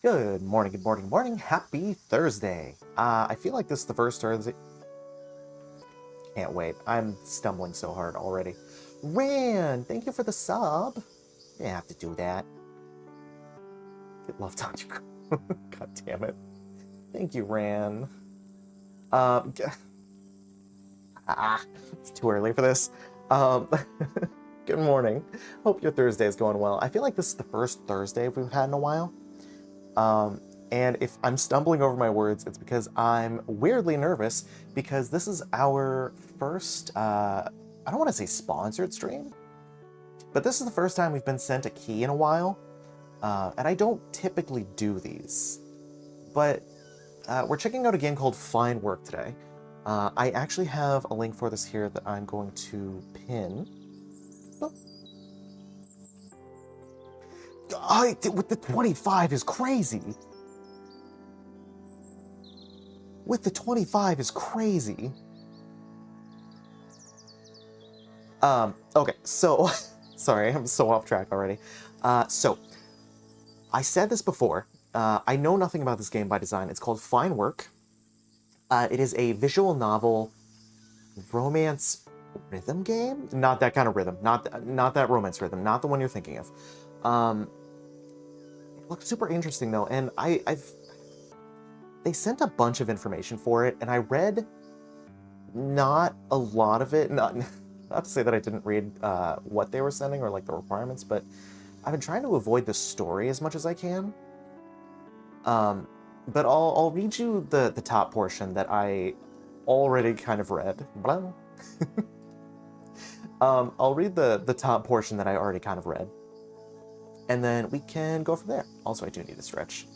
Good morning, good morning, morning. Happy Thursday. I feel like this is the first Thursday. Can't wait. I'm stumbling so hard already. Ran, thank you for the sub. You didn't have to do that. Get love on you. God damn it. Thank you, Ran. It's too early for this. Um, good morning. Hope your Thursday is going well. I feel like this is the first Thursday we've had in a while. And if I'm stumbling over my words, it's because I'm weirdly nervous because this is our first, I don't want to say sponsored stream, but this is the first time we've been sent a key in a while. And I don't typically do these, but we're checking out a game called Fine Work today. I actually have a link for this here that I'm going to pin. With the 25 is crazy. With the 25 is crazy. Okay, so, sorry, I'm so off track already. So, I said this before. I know nothing about this game by design. It's called Fine Work. It is a visual novel romance rhythm game? Not that kind of rhythm. Not that romance rhythm. Not the one you're thinking of. It looks super interesting, though, and they sent a bunch of information for it, and I read not a lot of it. Not to say that I didn't read what they were sending or like the requirements, but I've been trying to avoid the story as much as I can. But I'll read you the top portion that I already kind of read. I'll read the top portion that I already kind of read, and then we can go from there. Also, I do need to stretch.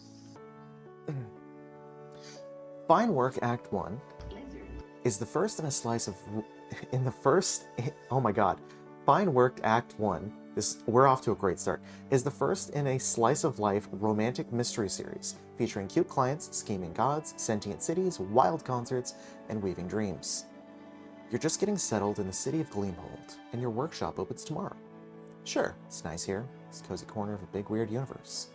Fine Work Act 1 is the first in a slice of... Oh my god. Fine Work Act 1, we're off to a great start, is the first in a slice-of-life romantic mystery series, featuring cute clients, scheming gods, sentient cities, wild concerts, and weaving dreams. You're just getting settled in the city of Gleamhold, and your workshop opens tomorrow. Sure, it's nice here, this cozy corner of a big weird universe.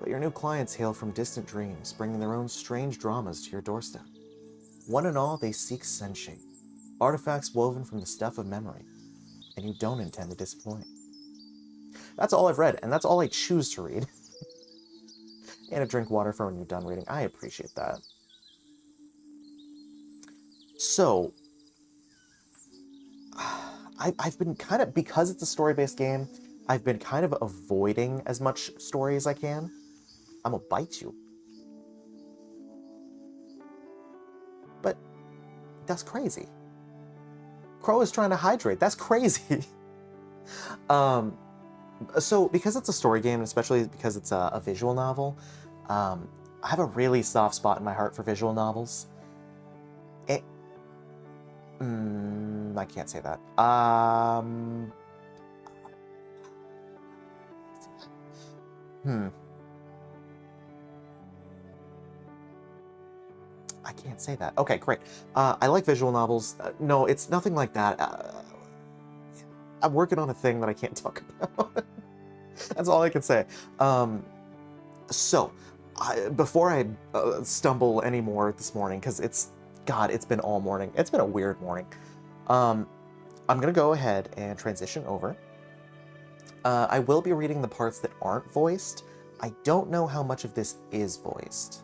But your new clients hail from distant dreams, bringing their own strange dramas to your doorstep. One and all, they seek sensei, artifacts woven from the stuff of memory, and you don't intend to disappoint. That's all I've read, and that's all I choose to read. And a drink water for when you're done reading. I appreciate that. So, I've been kind of, because it's a story-based game, I've been kind of avoiding as much story as I can. I'm gonna bite you. But that's crazy. Crow is trying to hydrate. That's crazy. So because it's a story game, and especially because it's a visual novel, I have a really soft spot in my heart for visual novels. I can't say that. I can't say that. Okay, great. I like visual novels. No, it's nothing like that. I'm working on a thing that I can't talk about. That's all I can say. Before I stumble anymore this morning, because it's been all morning. It's been a weird morning. I'm going to go ahead and transition over. I will be reading the parts that aren't voiced. I don't know how much of this is voiced.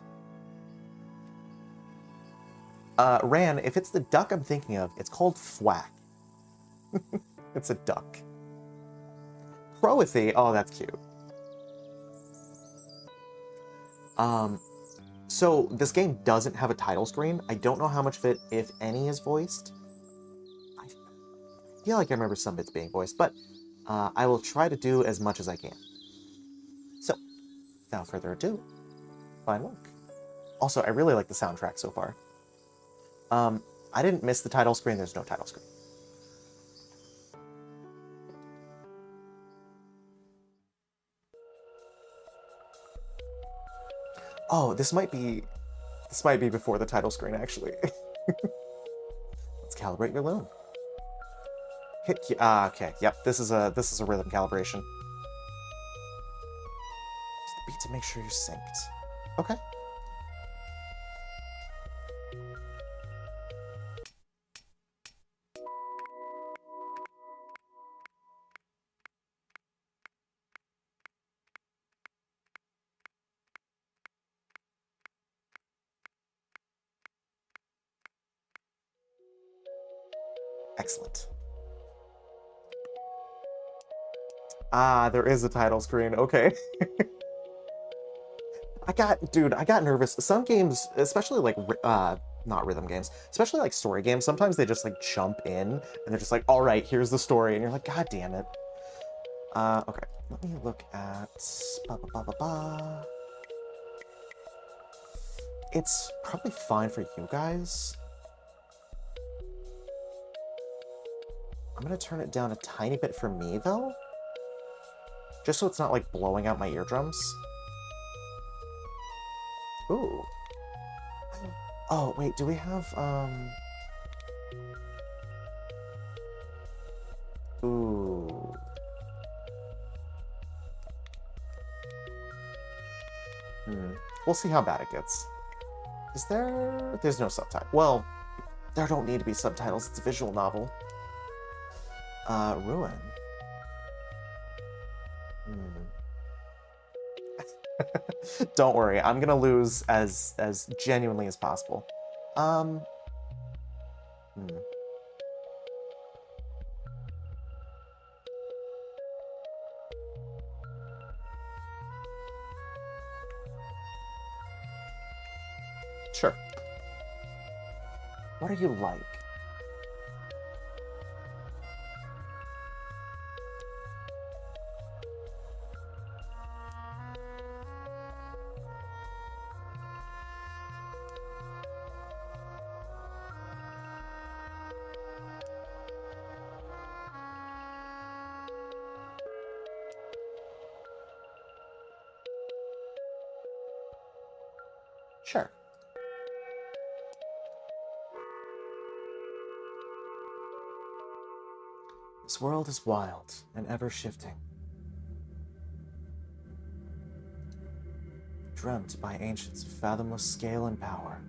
Ran, if it's the duck I'm thinking of, it's called Thwack. It's a duck. Croathy, oh, that's cute. So this game doesn't have a title screen. I don't know how much of it, if any, is voiced. I feel like I remember some bits being voiced, but I will try to do as much as I can. So, without further ado, Fine Work. Also, I really like the soundtrack so far. I didn't miss the title screen. There's no title screen. Oh, this might be before the title screen, actually. Let's calibrate your loom. Okay, yep, this is a rhythm calibration. The beats to make sure you're synced. Okay. Excellent. Ah, there is a title screen. Okay. I got nervous. Some games, especially like, not rhythm games, especially like story games, sometimes they just like jump in and they're just like, all right, here's the story. And you're like, God damn it. Okay. Let me look at, ba, ba, ba, ba, ba. It's probably fine for you guys. I'm gonna turn it down a tiny bit for me though. Just so it's not like blowing out my eardrums. Ooh. Oh, wait, do we have, Ooh. We'll see how bad it gets. Is there... There's no subtitle. Well, there don't need to be subtitles. It's a visual novel. Ruin. Don't worry, I'm gonna lose as genuinely as possible. Hmm. Sure. What are you like? Sure. This world is wild and ever-shifting. Dreamt by ancients of fathomless scale and power.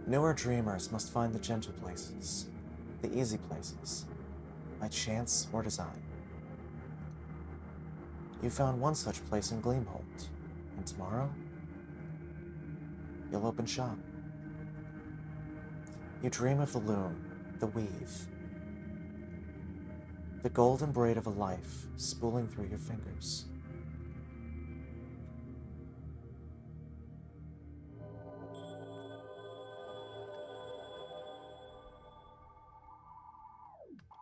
Newer dreamers must find the gentle places, the easy places, by chance or design. You found one such place in Gleamholt, and tomorrow, you'll open shop. You dream of the loom, the weave, the golden braid of a life spooling through your fingers.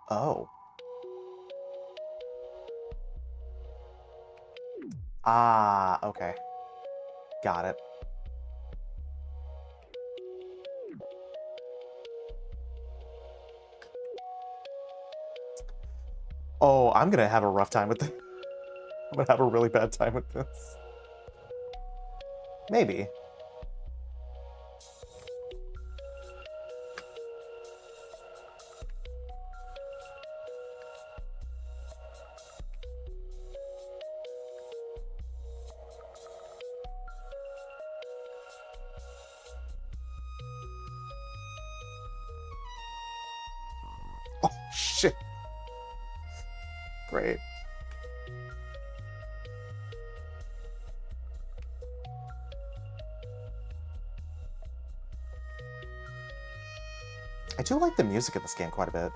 Oh. Ah, okay. Got it. Oh, I'm gonna have a rough time with this. I'm gonna have a really bad time with this. Maybe. Oh, shit. Great. I do like the music in this game quite a bit.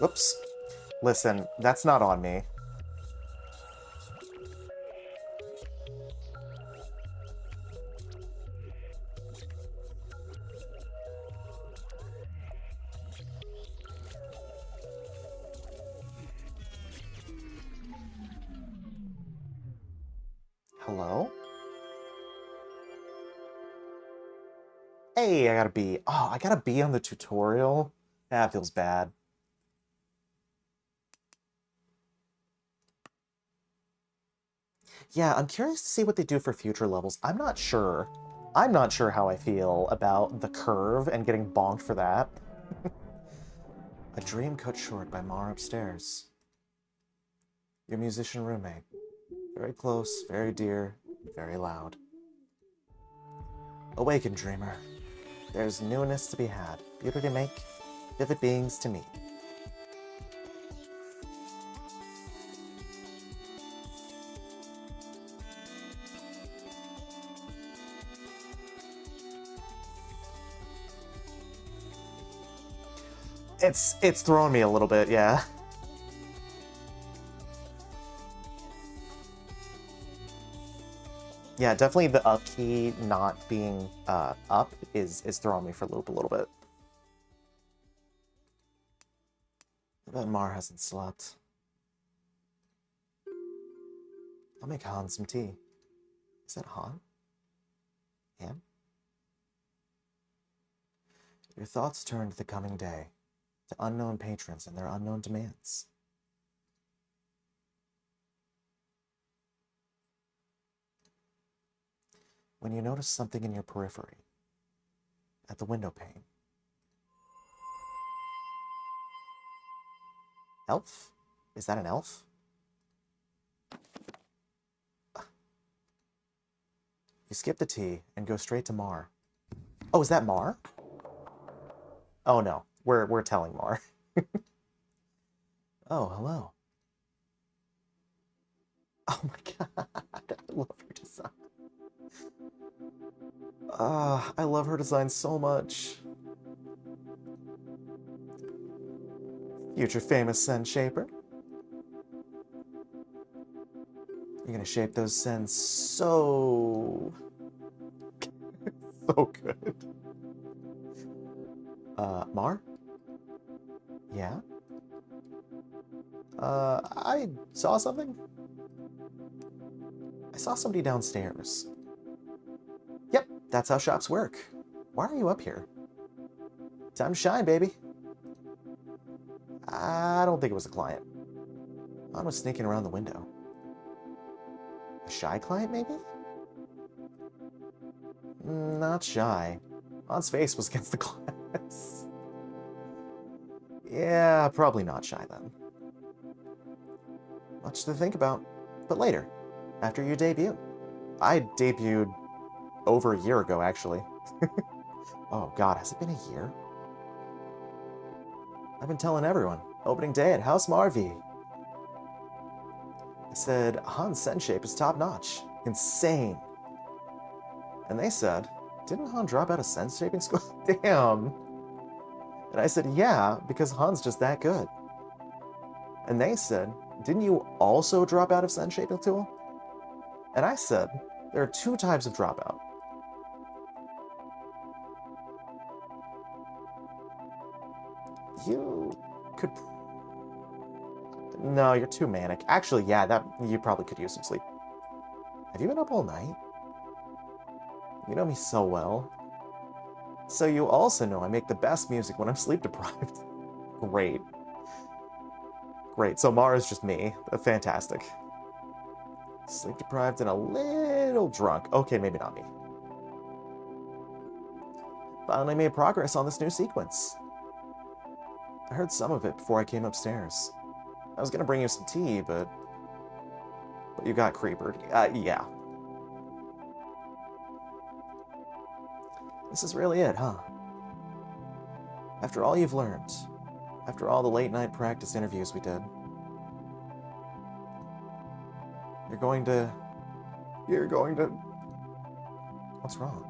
Oops. Listen, that's not on me. Hello? Hey, I got a B. Oh, I got a B on the tutorial? That feels bad. Yeah, I'm curious to see what they do for future levels. I'm not sure. I'm not sure how I feel about the curve and getting bonked for that. A dream cut short by Mar upstairs. Your musician roommate. Very close, very dear, very loud. Awaken, dreamer. There's newness to be had, beauty to make, vivid beings to meet. It's throwing me a little bit, yeah. Yeah, definitely the up key not being up is throwing me for a loop a little bit. I bet Mar hasn't slept. I'll make Han some tea. Is that Han? Him? Your thoughts turn to the coming day, to unknown patrons and their unknown demands. When you notice something in your periphery, at the window pane. Elf? Is that an elf? You skip the tea and go straight to Mar. Oh, is that Mar? Oh no, we're telling Mar. Oh, hello. Oh my god, I love her design. I love her design so much. Future famous Sen shaper. You're gonna shape those Sens so... so good. Mar? Yeah? I saw something? I saw somebody downstairs. Yep, that's how shops work. Why are you up here? Time to shine, baby. I don't think it was a client. Han was sneaking around the window. A shy client, maybe? Not shy. Han's face was against the glass. Yeah, probably not shy then. Much to think about. But later, after your debut. I debuted over a year ago, actually. Oh god, has it been a year? I've been telling everyone. Opening day at House Marvi. I said, Han's Sen shape is top-notch. Insane. And they said, didn't Han drop out of Sen shaping school? Damn. And I said, yeah, because Han's just that good. And they said, didn't you also drop out of Sen shaping school? And I said, there are two types of dropout. You could... No, you're too manic. Actually, yeah, that you probably could use some sleep. Have you been up all night? You know me so well. So you also know I make the best music when I'm sleep deprived. Great. Great, so Mara's just me. Fantastic. Sleep deprived and a little drunk. Okay, maybe not me. Finally made progress on this new sequence. I heard some of it before I came upstairs. I was gonna bring you some tea, but you got creepered. Yeah. This is really it, huh? After all you've learned, after all the late-night practice interviews we did, you're going to... What's wrong?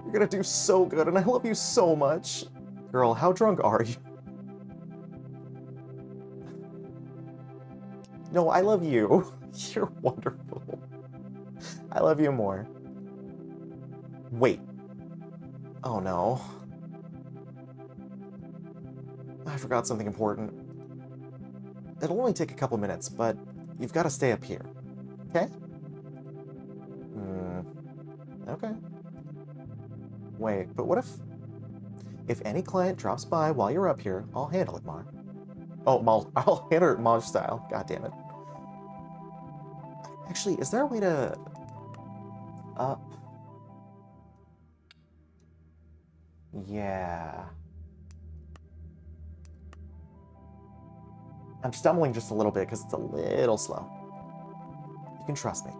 You're gonna do so good, and I love you so much. Girl, how drunk are you? No, I love you. You're wonderful. I love you more. Wait. Oh no. I forgot something important. It'll only take a couple minutes, but you've got to stay up here. Okay? Okay. Wait, but what if... If any client drops by while you're up here, I'll handle it, Mar. Oh, I'll handle it Maj style. God damn it. Actually, is there a way to... up? Yeah. I'm stumbling just a little bit because it's a little slow. You can trust me.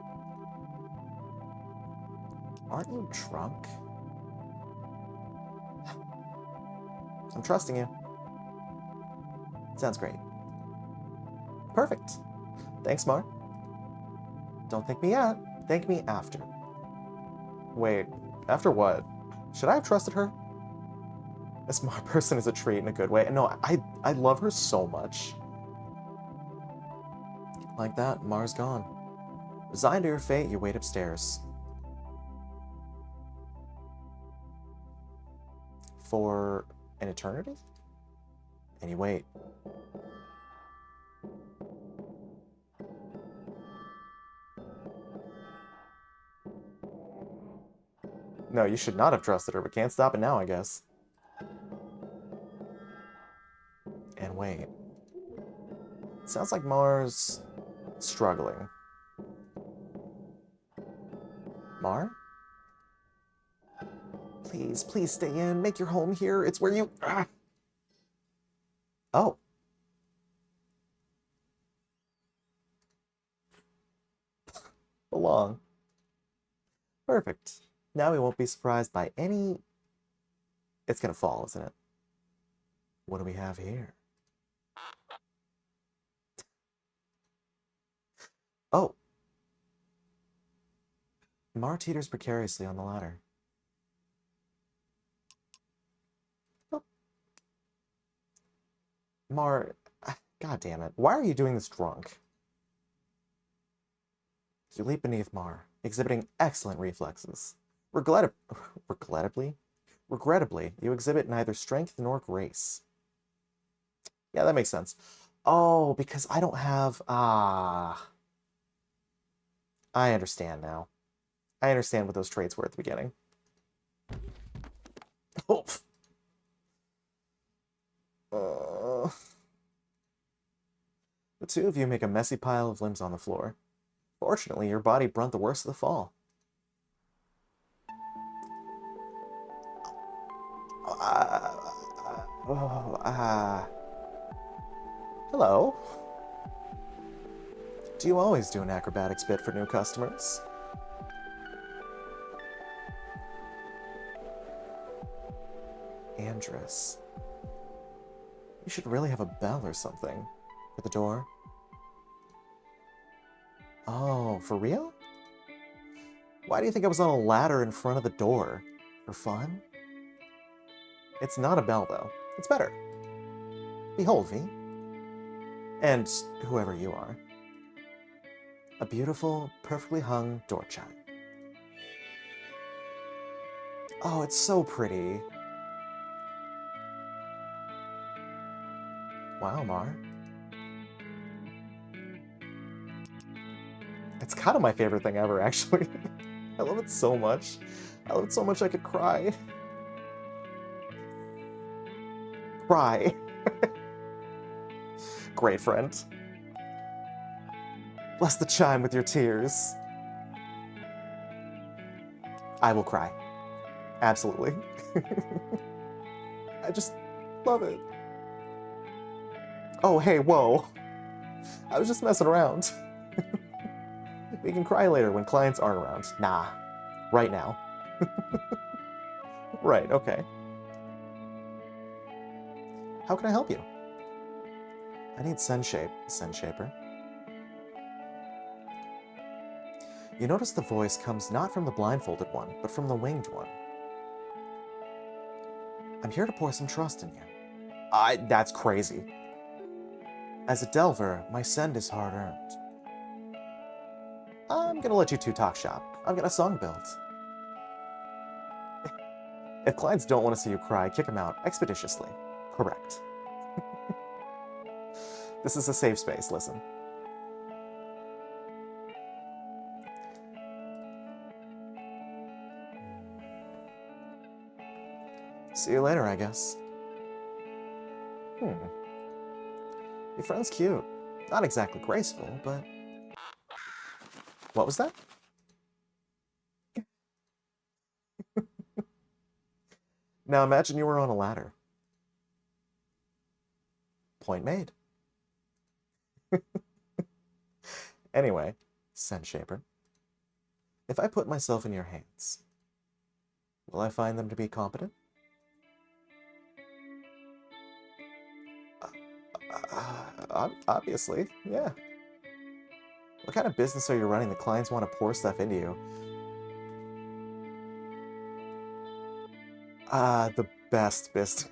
Aren't you drunk? I'm trusting you. Sounds great. Perfect. Thanks, Mar. Don't thank me yet. Thank me after. Wait, after what? Should I have trusted her? This Mar person is a treat in a good way. No, I love her so much. Like that, Mar's gone. Resigned to your fate, you wait upstairs. For an eternity? And you wait. No, you should not have trusted her, but can't stop it now, I guess. And wait. Sounds like Mar's struggling. Mar? Please, please stay in. Make your home here. It's where you... Ah. Oh. Belong. Perfect. Now we won't be surprised by any... It's gonna fall, isn't it? What do we have here? Oh. Mar teeters precariously on the ladder. Oh. Mar... God damn it. Why are you doing this drunk? You leap beneath Mar, exhibiting excellent reflexes. Regrettably, you exhibit neither strength nor grace. Yeah, that makes sense. Oh, because I don't have... Ah. I understand now. I understand what those traits were at the beginning. Oh. The two of you make a messy pile of limbs on the floor. Fortunately, your body brunt the worst of the fall. Hello. Do you always do an acrobatics bit for new customers? Andress. You should really have a bell or something. For the door. Oh, for real? Why do you think I was on a ladder in front of the door? For fun? It's not a bell, though. It's better. Behold, V. And whoever you are. A beautiful, perfectly hung door chime. Oh, it's so pretty. Wow, Mar. It's kind of my favorite thing ever, actually. I love it so much. I love it so much I could cry. Cry. Great friend. Bless the chime with your tears. I will cry. Absolutely. I just love it. Oh, hey, whoa. I was just messing around. We can cry later when clients aren't around. Nah. Right now. Right, okay. How can I help you? I need Sen Shaper. You notice the voice comes not from the blindfolded one, but from the winged one. I'm here to pour some trust in you. That's crazy. As a delver, my send is hard-earned. I'm gonna let you two talk shop. I've got a song built. If clients don't want to see you cry, kick them out expeditiously. Correct. This is a safe space, listen. See you later, I guess. Your friend's cute. Not exactly graceful, but... What was that? Now imagine you were on a ladder. Point made. Anyway, Scent Shaper, if I put myself in your hands, will I find them to be competent? Obviously, yeah. What kind of business are you running that clients want to pour stuff into you? The best business.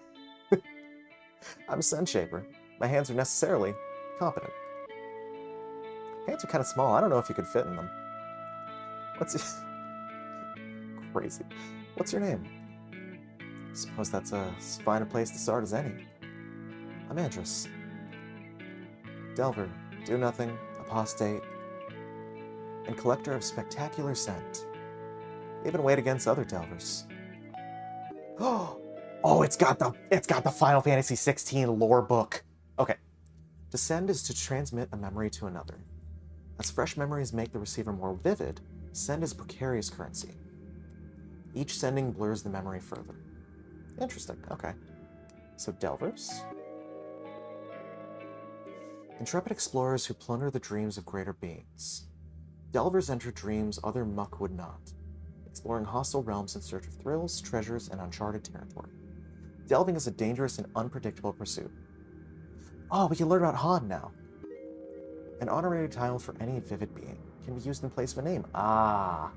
I'm Scent Shaper. My hands are necessarily competent. Hands are kind of small. I don't know if you could fit in them. Crazy. What's your name? Suppose that's as fine a place to start as any. I'm Andrus. Delver, do-nothing, apostate, and collector of spectacular scent. Even weighed against other Delvers. Oh, it's got the Final Fantasy XVI lore book. Okay. To send is to transmit a memory to another. As fresh memories make the receiver more vivid, send is precarious currency. Each sending blurs the memory further. Interesting, okay. So Delvers? Intrepid explorers who plunder the dreams of greater beings. Delvers enter dreams other muck would not, exploring hostile realms in search of thrills, treasures, and uncharted territory. Delving is a dangerous and unpredictable pursuit. Oh, we can learn about Han now. An honorary title for any vivid being can be used in place of a name. Ah.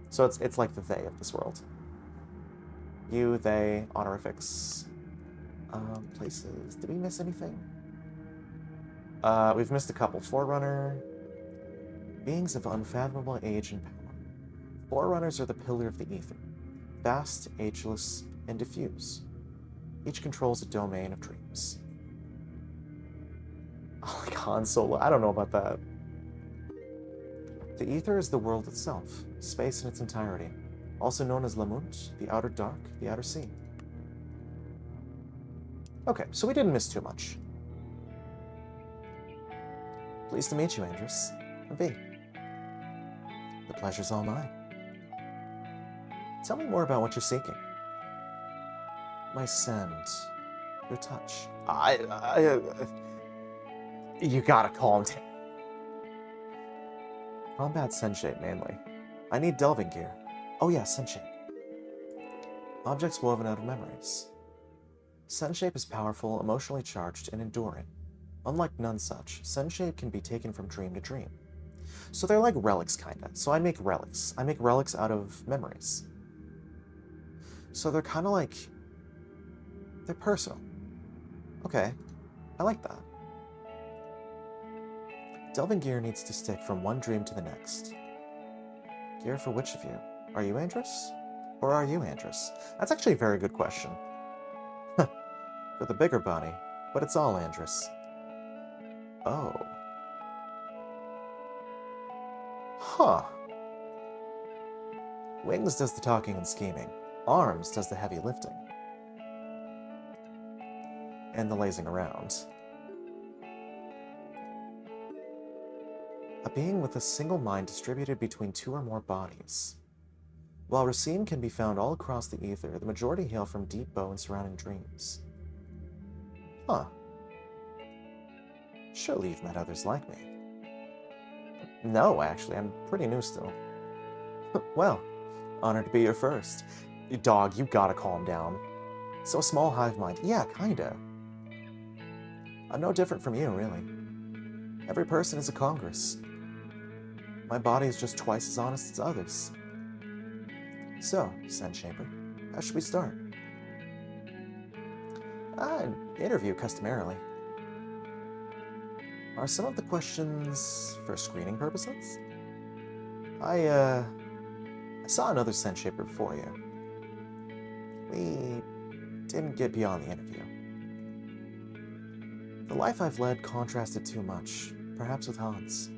So it's like the they of this world. You, they, honorifics. Places. Did we miss anything? We've missed a couple. Forerunner. Beings of unfathomable age and power. Forerunners are the pillar of the ether. Vast, ageless, and diffuse. Each controls a domain of dreams. Oh, like Han Solo. I don't know about that. The ether is the world itself, space in its entirety, also known as Lamont, the outer dark, the outer sea. Okay, so we didn't miss too much. Pleased to meet you, Andrus. I'm V. The pleasure's all mine. Tell me more about what you're seeking. My scent. Your touch. You gotta calm down. Combat scent shape, mainly. I need delving gear. Oh yeah, scent shape. Objects woven out of memories. Scent shape is powerful, emotionally charged, and enduring. Unlike none such, scent shape can be taken from dream to dream. So they're like relics, kinda. So I make relics. I make relics out of memories. So they're kinda like... they're personal. Okay, I like that. Delving gear needs to stick from one dream to the next. Gear for which of you? Are you Andrus? Or are you Andrus? That's actually a very good question. For the bigger body, but it's all Andrus. Oh. Huh. Wings does the talking and scheming. Arms does the heavy lifting. And the lazing around. A being with a single mind distributed between two or more bodies. While Racine can be found all across the ether, the majority hail from deep bones surrounding dreams. Huh. Surely you've met others like me. No, actually, I'm pretty new still. Well, honored to be your first. Dog, you gotta calm down. So a small hive mind. Yeah, kinda. I'm no different from you, really. Every person is a congress. My body is just twice as honest as others. So, Scent Shaper, how should we start? An interview, customarily. Are some of the questions for screening purposes? I saw another Scent Shaper before you. We didn't get beyond the interview. The life I've led contrasted too much, perhaps with Hans.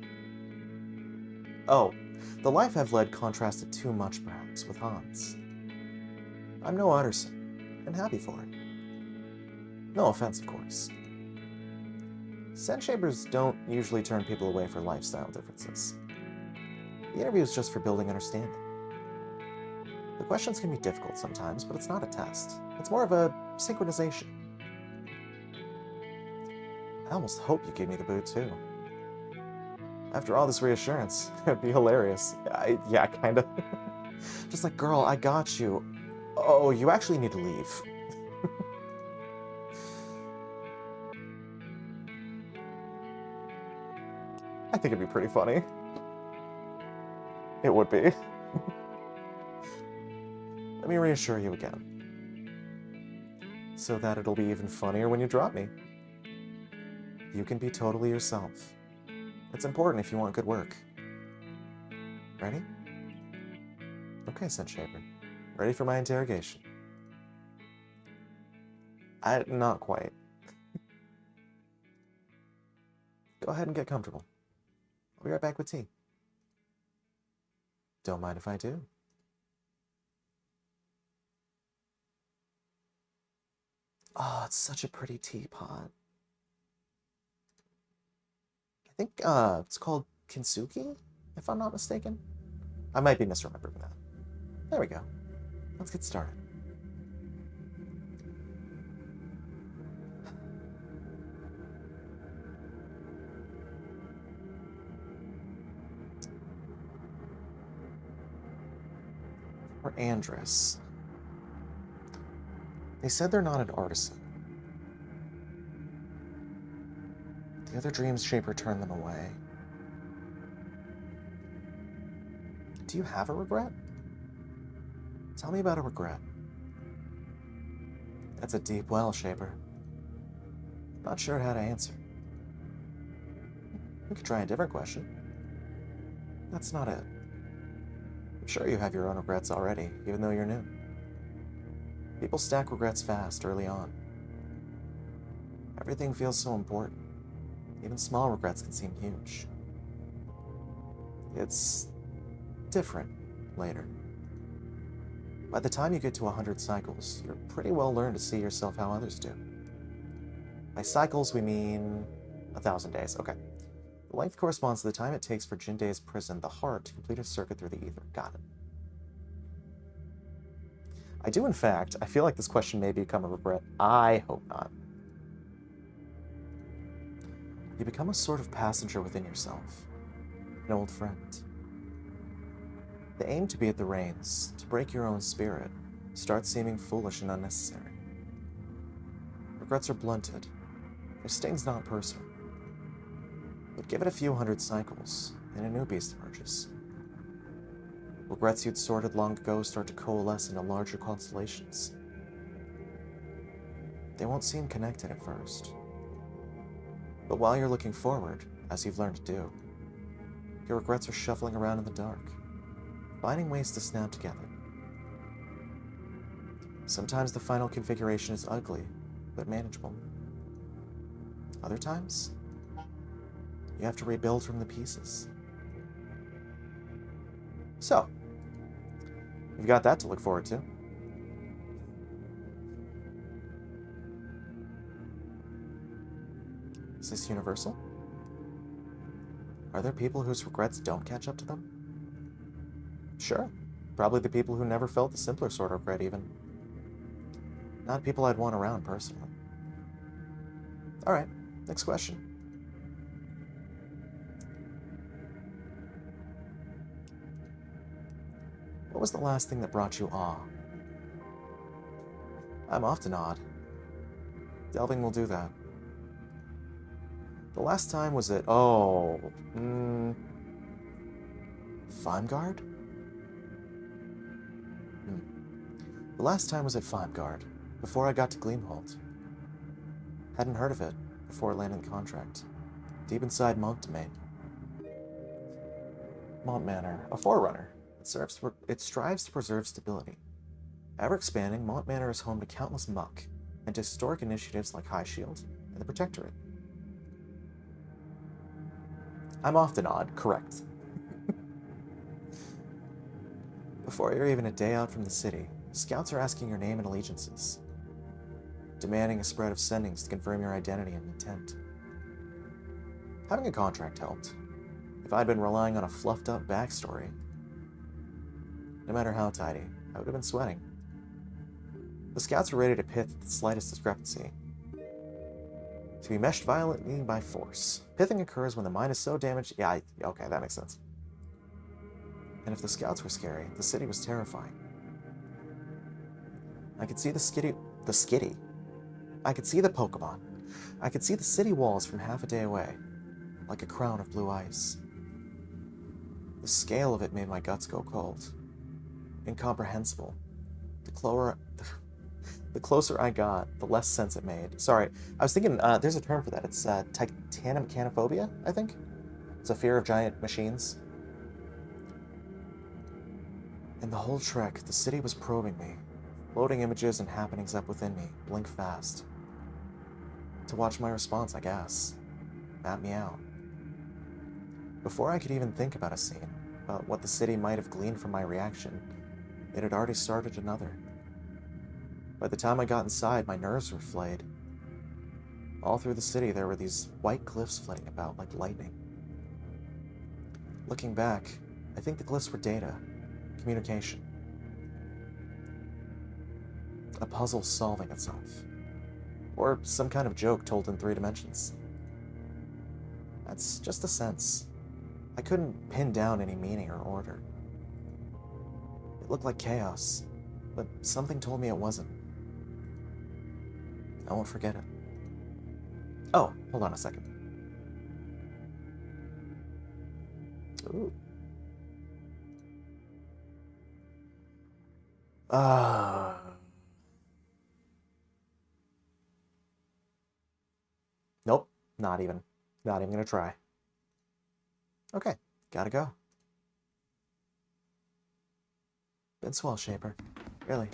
Oh, the life I've led contrasted too much, perhaps, with Hans. I'm no artisan, and happy for it. No offense, of course. Scent Shapers don't usually turn people away for lifestyle differences. The interview is just for building understanding. The questions can be difficult sometimes, but it's not a test. It's more of a synchronization. I almost hope you gave me the boot, too. After all this reassurance, it'd be hilarious. Yeah, kind of. Just like, girl, I got you. Oh, you actually need to leave. I think it'd be pretty funny. It would be. Let me reassure you again. So that it'll be even funnier when you drop me. You can be totally yourself. It's important if you want good work. Ready? Okay, said Shaper. Ready for my interrogation? Not quite. Go ahead and get comfortable. I'll be right back with tea. Don't mind if I do. Oh, it's such a pretty teapot. I think it's called Kintsugi, if I'm not mistaken. I might be misremembering that. There we go. Let's get started. For Andrus. They said they're not an artisan. The other dreams Shaper turned them away. Do you have a regret? Tell me about a regret. That's a deep well, Shaper. Not sure how to answer. We could try a different question. That's not it. I'm sure you have your own regrets already, even though you're new. People stack regrets fast early on. Everything feels so important. Even small regrets can seem huge. It's different later. By the time you get to 100 cycles, you're pretty well learned to see yourself how others do. By cycles, we mean 1,000 days. Okay. The length corresponds to the time it takes for Jindae's prison, the heart, to complete a circuit through the ether. Got it. I do, in fact. I feel like this question may become a regret. I hope not. You become a sort of passenger within yourself, an old friend. The aim to be at the reins, to break your own spirit, starts seeming foolish and unnecessary. Regrets are blunted. Their sting's not personal. But give it a few hundred cycles, and a new beast emerges. Regrets you'd sorted long ago start to coalesce into larger constellations. They won't seem connected at first. But while you're looking forward, as you've learned to do, your regrets are shuffling around in the dark, finding ways to snap together. Sometimes the final configuration is ugly, but manageable. Other times, you have to rebuild from the pieces. So, you've got that to look forward to. Is this universal? Are there people whose regrets don't catch up to them? Sure. Probably the people who never felt the simpler sort of regret, even. Not people I'd want around, personally. Alright, next question. What was the last thing that brought you awe? I'm often awed. Delving will do that. The last time was at, Fimeguard? The last time was at Fimeguard, before I got to Gleamholt. Hadn't heard of it before landing the contract. Deep inside Mont Domain. Mont Manor, a forerunner. It strives to preserve stability. Ever expanding, Mont Manor is home to countless muck and to historic initiatives like High Shield and the Protectorate. I'm often odd, correct. Before you're even a day out from the city, scouts are asking your name and allegiances, demanding a spread of sendings to confirm your identity and intent. Having a contract helped. If I'd been relying on a fluffed up backstory, no matter how tidy, I would have been sweating. The scouts were ready to pith at the slightest discrepancy. To be meshed violently by force. Pithing occurs when the mind is so damaged... Yeah, okay, that makes sense. And if the scouts were scary, the city was terrifying. I could see the skitty. I could see the Pokemon. I could see the city walls from half a day away, like a crown of blue ice. The scale of it made my guts go cold. Incomprehensible. The closer I got, the less sense it made. Sorry, I was thinking, there's a term for that. It's titanomechanophobia, I think? It's a fear of giant machines. In the whole trek, the city was probing me, loading images and happenings up within me, blink fast. To watch my response, I guess. Bat me out. Before I could even think about a scene, about what the city might have gleaned from my reaction, it had already started another. By the time I got inside, my nerves were flayed. All through the city, there were these white glyphs flitting about like lightning. Looking back, I think the glyphs were data, communication. A puzzle solving itself. Or some kind of joke told in 3 dimensions. That's just a sense. I couldn't pin down any meaning or order. It looked like chaos, but something told me it wasn't. I won't forget it. Oh, hold on a second. Ooh. Nope, not even. Not even gonna try. Okay, gotta go. Been swell, Shaper. Really.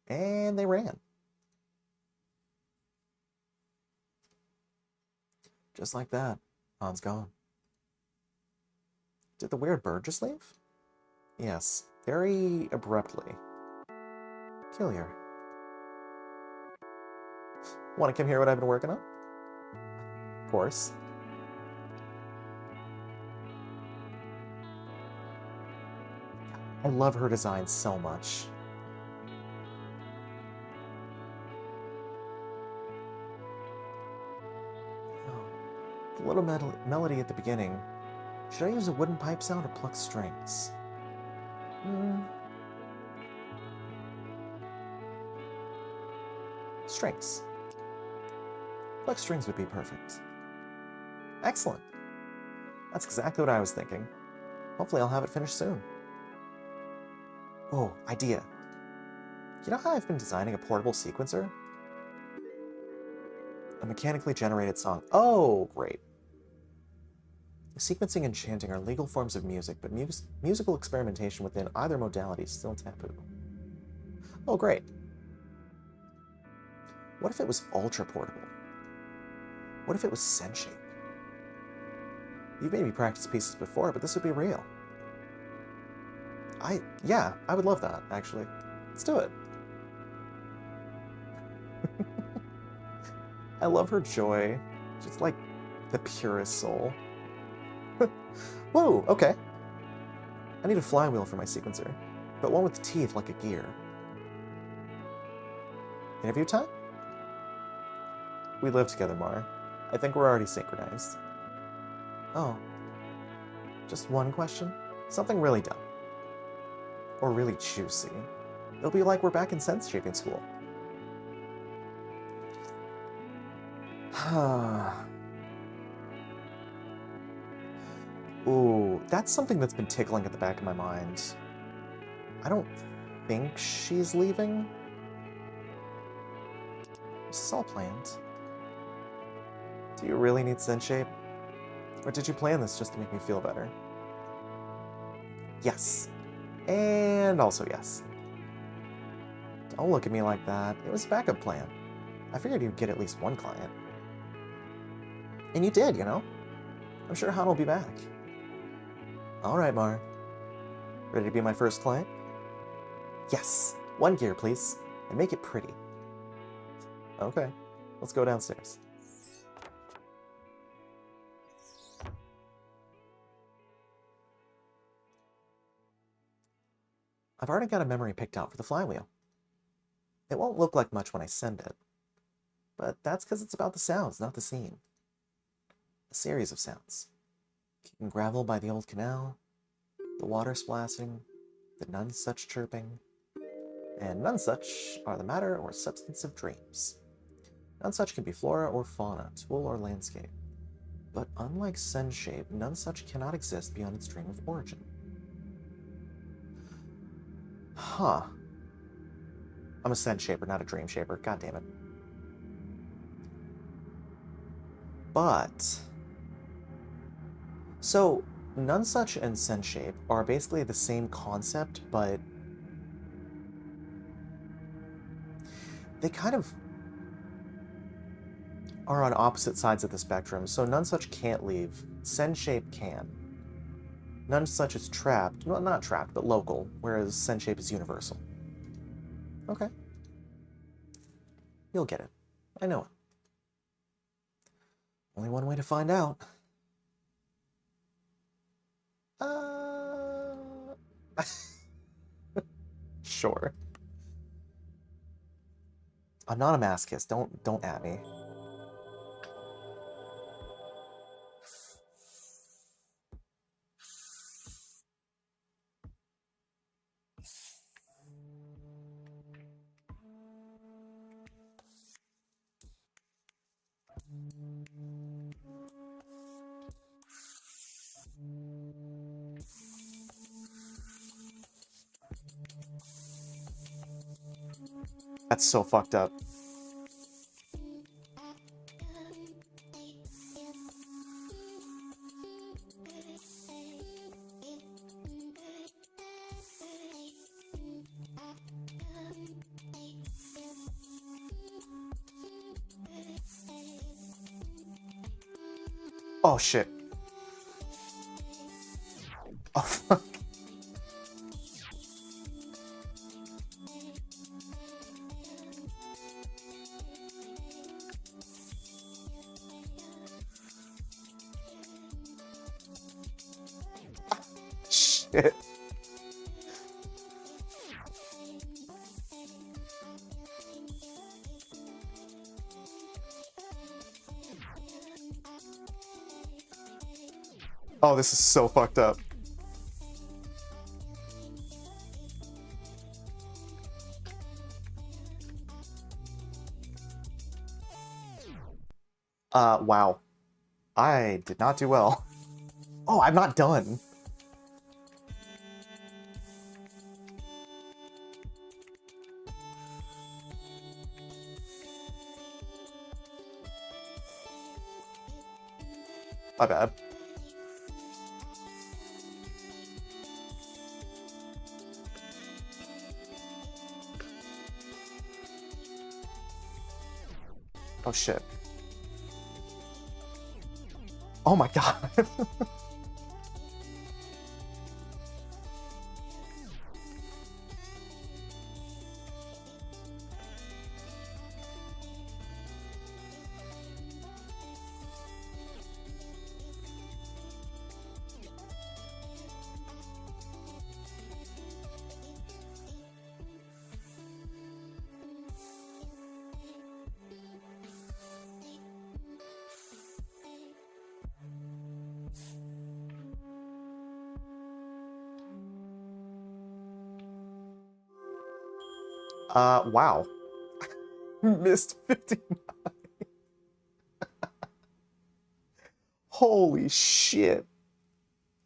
And they ran. Just like that, Han's gone. Did the weird bird just leave? Yes, very abruptly. Peculiar. Want to come hear what I've been working on? Of course. I love her design so much. Oh, the little melody at the beginning. Should I use a wooden pipe sound or pluck strings? Strings. Pluck strings would be perfect. Excellent. That's exactly what I was thinking. Hopefully I'll have it finished soon. Oh, idea. You know how I've been designing a portable sequencer? A mechanically generated song. Oh, great. Sequencing and chanting are legal forms of music, but musical experimentation within either modality is still taboo. Oh, great. What if it was ultra portable? What if it was sentient? You've made me practice pieces before, but this would be real. Yeah, I would love that, actually. Let's do it. I love her joy. She's like the purest soul. Whoa, okay. I need a flywheel for my sequencer, but one with teeth like a gear. Interview time? We live together, Mar. I think we're already synchronized. Oh. Just one question? Something really dumb. Or really juicy. It'll be like we're back in sense-shaping school. Ooh, that's something that's been tickling at the back of my mind. I don't think she's leaving. This is all planned. Do you really need sense shape? Or did you plan this just to make me feel better? Yes. And also yes. Don't look at me like that. It was a backup plan. I figured you'd get at least one client. And you did, you know? I'm sure Han will be back. Alright, Mar. Ready to be my first client? Yes. One gear, please. And make it pretty. Okay. Let's go downstairs. I've already got a memory picked out for the flywheel. It won't look like much when I send it, but that's because it's about the sounds, not the scene. A series of sounds. Kicking gravel by the old canal, the water splashing, the none such chirping, and none such are the matter or substance of dreams. None such can be flora or fauna, tool or landscape. But unlike Sen shape, none such cannot exist beyond its dream of origin. Huh. I'm a Sen shaper, not a dream shaper. God damn it. But so none such and Sen shape are basically the same concept, but they kind of are on opposite sides of the spectrum. So none such can't leave. Sen shape can. None such is trapped. Well, not trapped, but local, whereas Sen shape is universal. Okay. You'll get it. I know it. Only one way to find out. Sure. I'm not a masochist. Don't at me. That's so fucked up. Oh shit. Oh fuck. Shit. Oh, this is so fucked up. Wow. I did not do well. Oh, I'm not done. My bad. Oh shit. Oh my god. Wow. Missed 59. Holy shit.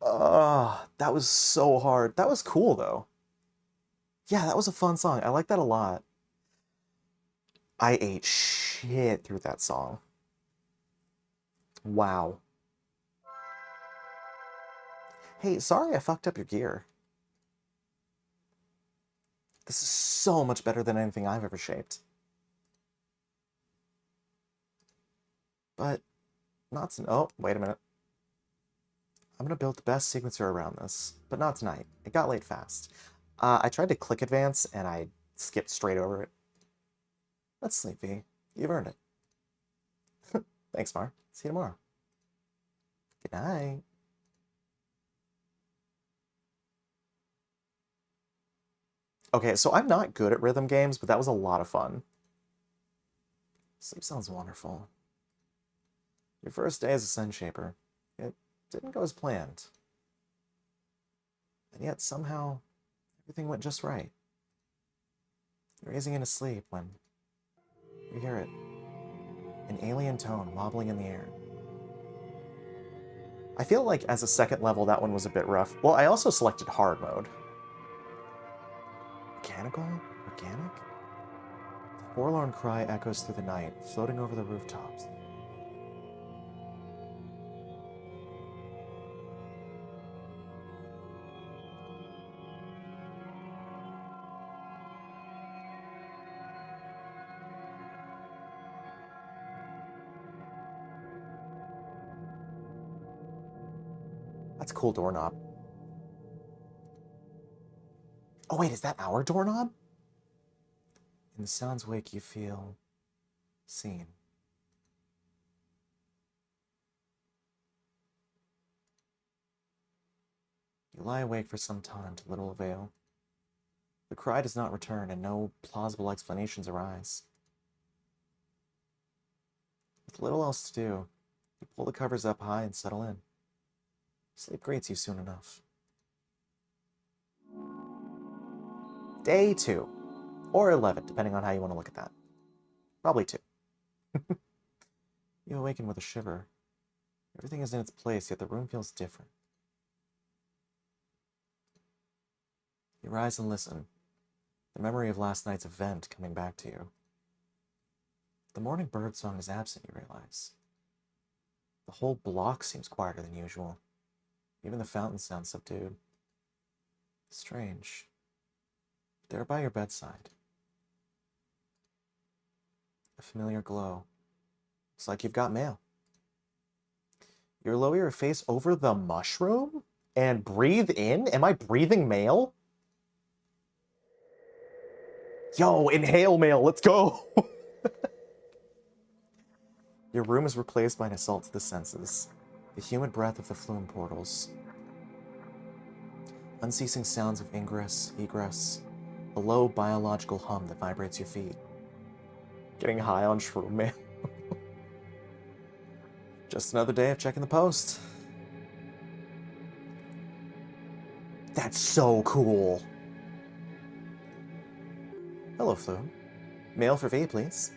That was so hard. That was cool though. Yeah, that was a fun song. I like that a lot. I ate shit through that song. Wow. Hey, sorry I fucked up your gear. This is so much better than anything I've ever shaped. But not to... Oh, wait a minute. I'm gonna build the best sequencer around this, but not tonight. It got late fast. I tried to click advance, and I skipped straight over it. Let's sleep, V. You've earned it. Thanks, Mar. See you tomorrow. Good night. Okay, so I'm not good at rhythm games, but that was a lot of fun. Sleep sounds wonderful. Your first day as a Sun Shaper. It didn't go as planned. And yet, somehow, everything went just right. You're raising into sleep when you hear it. An alien tone wobbling in the air. I feel like as a second level, that one was a bit rough. Well, I also selected hard mode. Mechanical? Organic? The forlorn cry echoes through the night, floating over the rooftops. That's a cool doorknob. Oh wait, is that our doorknob? In the sound's wake, you feel seen. You lie awake for some time to little avail. The cry does not return, and no plausible explanations arise. With little else to do, you pull the covers up high and settle in. Sleep greets you soon enough. Day 2. Or 11, depending on how you want to look at that. Probably 2. You awaken with a shiver. Everything is in its place, yet the room feels different. You rise and listen, the memory of last night's event coming back to you. The morning birdsong is absent, you realize. The whole block seems quieter than usual. Even the fountain sounds subdued. Strange. There by your bedside. A familiar glow. It's like you've got mail. You lower your face over the mushroom and breathe in? Am I breathing mail? Yo, inhale mail, let's go! Your room is replaced by an assault to the senses. The humid breath of the flume portals. Unceasing sounds of ingress, egress. A low biological hum that vibrates your feet. Getting high on shroom mail. Just another day of checking the post. That's so cool. Hello, Flume. Mail for V, please.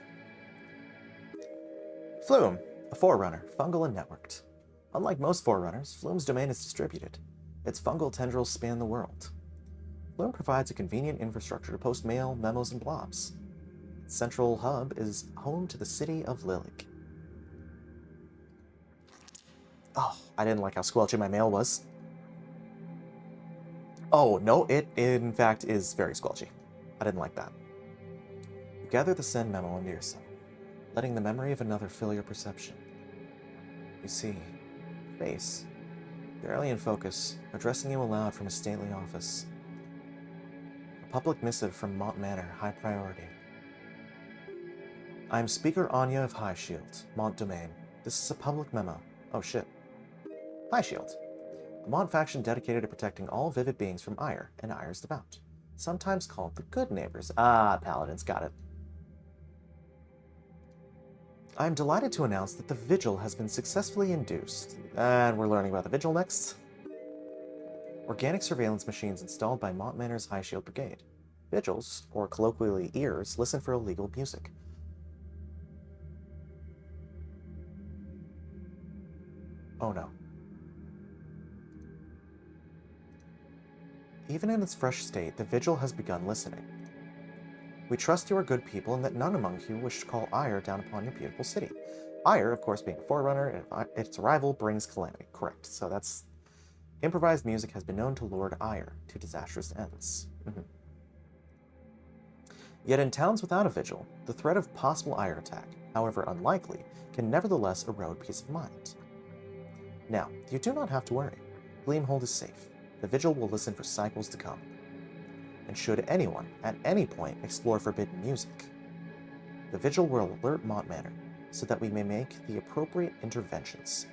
Flume, a forerunner, fungal and networked. Unlike most forerunners, Flume's domain is distributed. Its fungal tendrils span the world. Flume provides a convenient infrastructure to post mail, memos, and blobs. Its central hub is home to the city of Lilig. Oh, I didn't like how squelchy my mail was. Oh, no, it in fact is very squelchy. I didn't like that. You gather the send memo into yourself, letting the memory of another fill your perception. You see, face, barely in focus, addressing you aloud from a stately office. A public missive from Mont Manor, high priority. I am Speaker Anya of High Shield, Mont Domain. This is a public memo. Oh shit. High Shield. A Mont faction dedicated to protecting all vivid beings from ire and ire's devout. Sometimes called the Good Neighbors. Ah, Paladins, got it. I am delighted to announce that the Vigil has been successfully induced. And we're learning about the Vigil next. Organic surveillance machines installed by Mont Manor's High Shield Brigade. Vigils, or colloquially ears, listen for illegal music. Oh no. Even in its fresh state, the Vigil has begun listening. We trust you are good people and that none among you wish to call ire down upon your beautiful city. Ire, of course, being a forerunner, and its arrival brings calamity. Correct. So that's... Improvised music has been known to lord ire to disastrous ends. Yet in towns without a vigil, the threat of possible ire attack, however unlikely, can nevertheless erode peace of mind. Now, you do not have to worry. Gleamhold is safe. The vigil will listen for cycles to come. And should anyone, at any point, explore forbidden music, the vigil will alert Mont Manor, so that we may make the appropriate interventions.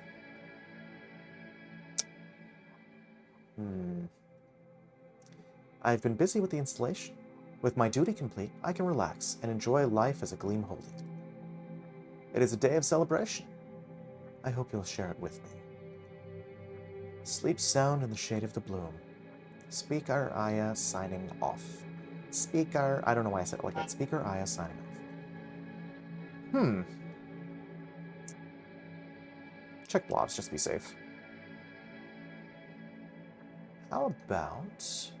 I've been busy with the installation. With my duty complete, I can relax and enjoy life as a Gleamhold. It is a day of celebration. I hope you'll share it with me. Sleep sound in the shade of the bloom. Speaker Aya signing off. Speaker, I don't know why I said it like that. Speaker Aya signing off. Check blobs, just to be safe. How about...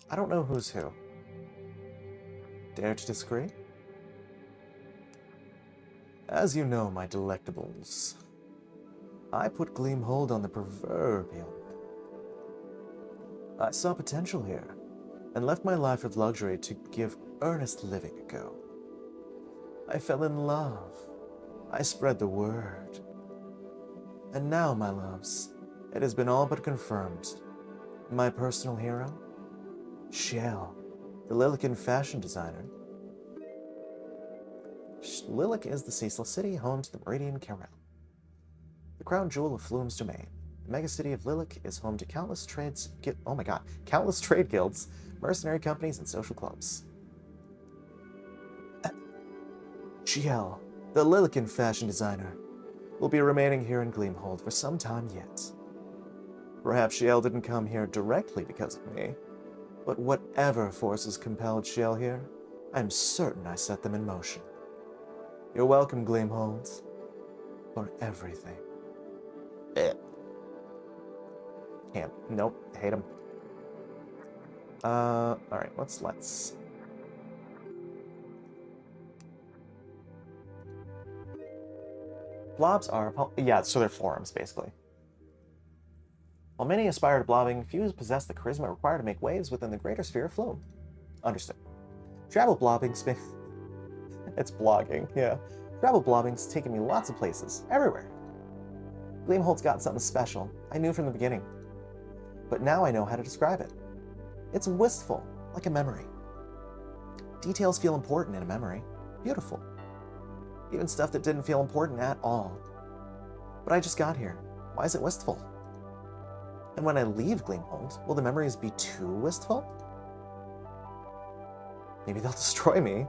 I don't know who's who. Dare to disagree? As you know, my delectables, I put Gleamhold on the proverbial. I saw potential here, and left my life of luxury to give earnest living a go. I fell in love. I spread the word. And now, my loves, it has been all but confirmed. My personal hero? Shell, the Lilican fashion designer. Lilac is the ceaseless city, home to the Meridian Carel, the crown jewel of Flume's domain. The megacity of Lilac is home to countless countless trade guilds, mercenary companies, and social clubs. Giel, the Lilican fashion designer, will be remaining here in Gleamhold for some time yet. Perhaps Giel didn't come here directly because of me, but whatever forces compelled Giel here, I'm certain I set them in motion. You're welcome, Gleamhold, for everything. Can't. Nope. Hate him. Alright, let's... Blobs are... Yeah, so they're forms, basically. While many aspire to blobbing, few possess the charisma required to make waves within the greater sphere of Flume. Understood. Travel blobbing's been... It's blogging, yeah. Travel blobbing's taken me lots of places, everywhere. Gleamhold's got something special, I knew from the beginning. But now I know how to describe it. It's wistful, like a memory. Details feel important in a memory. Beautiful. Even stuff that didn't feel important at all. But I just got here. Why is it wistful? And when I leave Gleamhold, will the memories be too wistful? Maybe they'll destroy me.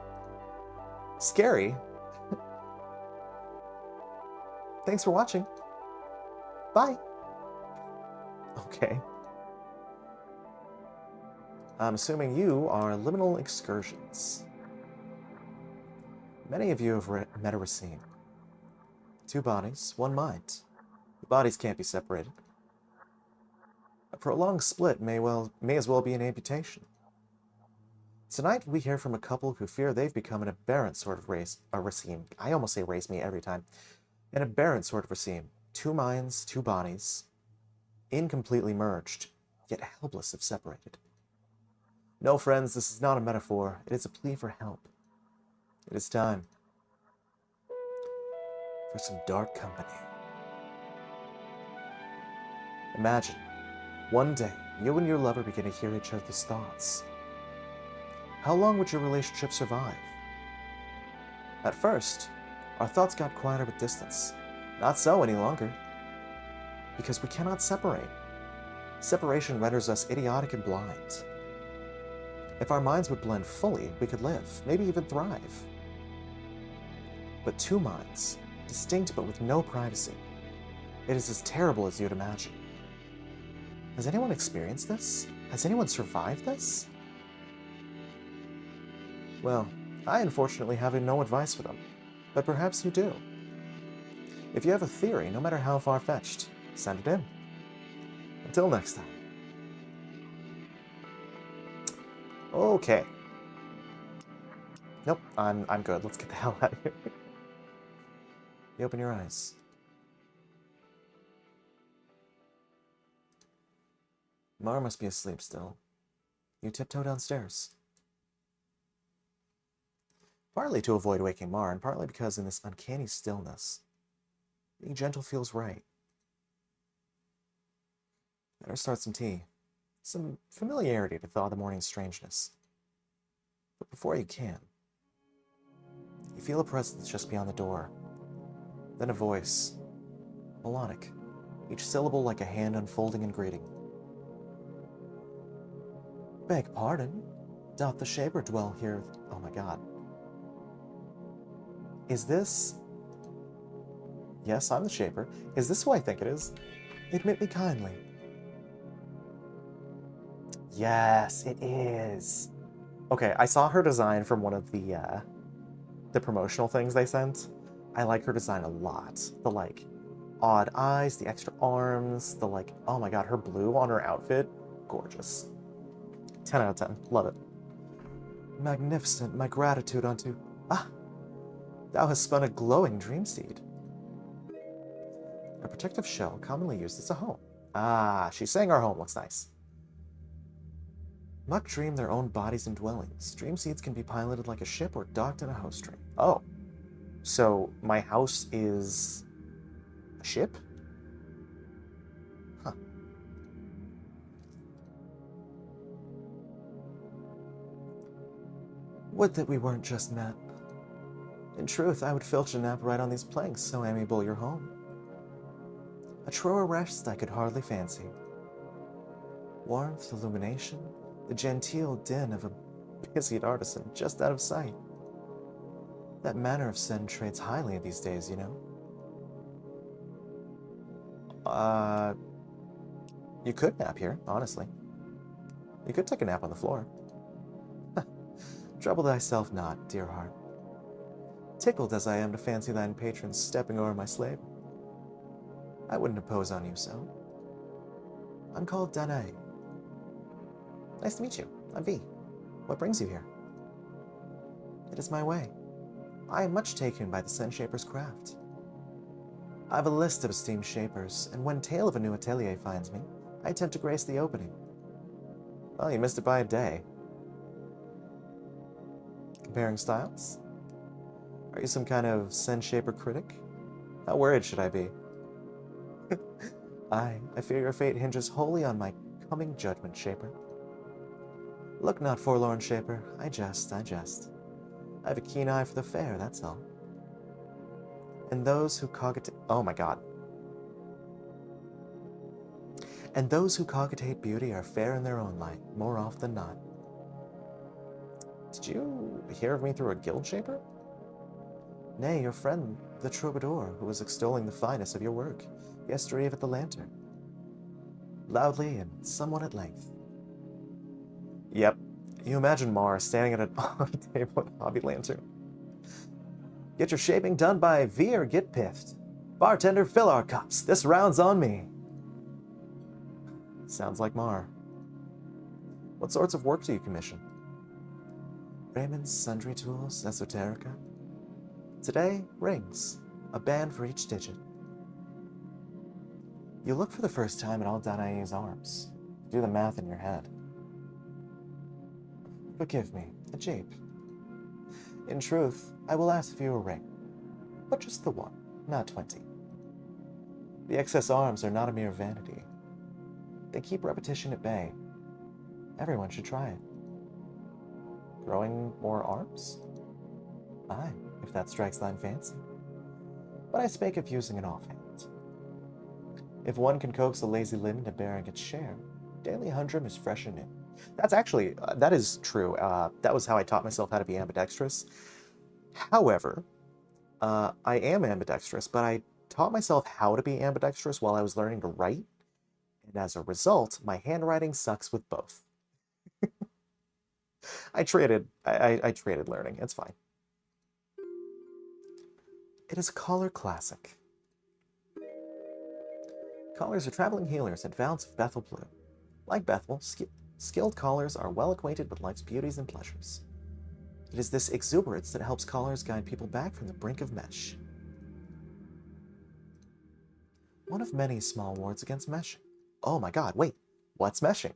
Scary. Thanks for watching. Bye. Okay. I'm assuming you are Liminal Excursions. Many of you have met a Racine. 2 bodies, 1 mind. The bodies can't be separated. A prolonged split may as well be an amputation. Tonight we hear from a couple who fear they've become an aberrant sort of Racine. I almost say race me every time. An aberrant sort of Racine. 2 minds, 2 bodies, incompletely merged, yet helpless if separated. No, friends, this is not a metaphor. It is a plea for help. It is time for some dark company. Imagine, one day, you and your lover begin to hear each other's thoughts. How long would your relationship survive? At first, our thoughts got quieter with distance. Not so any longer. Because we cannot separate. Separation renders us idiotic and blind. If our minds would blend fully, we could live, maybe even thrive. But 2 minds, distinct but with no privacy. It is as terrible as you'd imagine. Has anyone experienced this? Has anyone survived this? Well, I unfortunately have no advice for them, but perhaps you do. If you have a theory, no matter how far-fetched, send it in. Until next time. Okay. Nope, I'm good. Let's get the hell out of here. You open your eyes. Mar must be asleep still. You tiptoe downstairs. Partly to avoid waking Mar, and partly because in this uncanny stillness, being gentle feels right. Better start some tea. Some familiarity to thaw the morning's strangeness. But before you can, you feel a presence just beyond the door. Then a voice. melodic, each syllable like a hand unfolding in greeting. Beg pardon? Doth the Shaper dwell here? Oh my god. Is this... Yes, I'm the Shaper. Is this who I think it is? Admit me kindly. Yes, it is. Okay, I saw her design from one of the promotional things they sent. I like her design a lot. The, like, odd eyes, the extra arms, the, like, oh my god, her blue on her outfit. Gorgeous. 10 out of 10. Love it. Magnificent, my gratitude unto... Ah! Thou hast spun a glowing dream seed. A protective shell commonly used as a home. Ah, she's saying our home looks nice. Muck dream their own bodies and dwellings. Dream seeds can be piloted like a ship or docked in a host dream. Oh. So, my house is... a ship? Huh. Would that we weren't just met. In truth, I would filch a nap right on these planks, so amiable your home. A truer rest I could hardly fancy. Warmth, illumination, the genteel din of a busied artisan just out of sight. That manner of sin trades highly these days, you know. You could nap here, honestly. You could take a nap on the floor. Trouble thyself not, dear heart. Tickled as I am to fancy thine patron stepping over my slave. I wouldn't impose on you so. I'm called Danae. Nice to meet you. I'm V. What brings you here? It is my way. I am much taken by the Sen Shaper's craft. I have a list of esteemed shapers, and when tale of a new atelier finds me, I attempt to grace the opening. Well, you missed it by a day. Comparing styles? Are you some kind of Sen Shaper critic? How worried should I be? I fear your fate hinges wholly on my coming judgment, Shaper. Look not forlorn, Shaper. I jest, I jest. I have a keen eye for the fair, that's all. And those who cogitate... Oh my god. And those who cogitate beauty are fair in their own light, more oft than not. Did you hear of me through a guild, Shaper? Nay, your friend, the troubadour, who was extolling the fineness of your work, yestereve at the lantern. Loudly and somewhat at length. Yep. You imagine Mar standing at a table with a hobby lantern. Get your shaping done by V or get piffed. Bartender, fill our cups. This round's on me. Sounds like Mar. What sorts of work do you commission? Raymond's sundry tools, esoterica. Today, rings. A band for each digit. You look for the first time at all Danae's arms. Do the math in your head. Forgive me, a jape. In truth, I will ask for you a ring. But just the one, not 20. The excess arms are not a mere vanity. They keep repetition at bay. Everyone should try it. Growing more arms? Aye, if that strikes thine fancy. But I spake of using an offhand. If one can coax a lazy limb to bearing its share, daily humdrum is fresh and new. That's actually, that is true. That was how I taught myself how to be ambidextrous. However, I am ambidextrous, but I taught myself how to be ambidextrous while I was learning to write. And as a result, my handwriting sucks with both. I traded learning. It's fine. It is a collar classic. Collars are traveling healers at Valves of Bethel Blue. Like Bethel, skilled callers are well acquainted with life's beauties and pleasures. It is this exuberance that helps callers guide people back from the brink of mesh. One of many small wards against meshing. Oh my god, wait, what's meshing?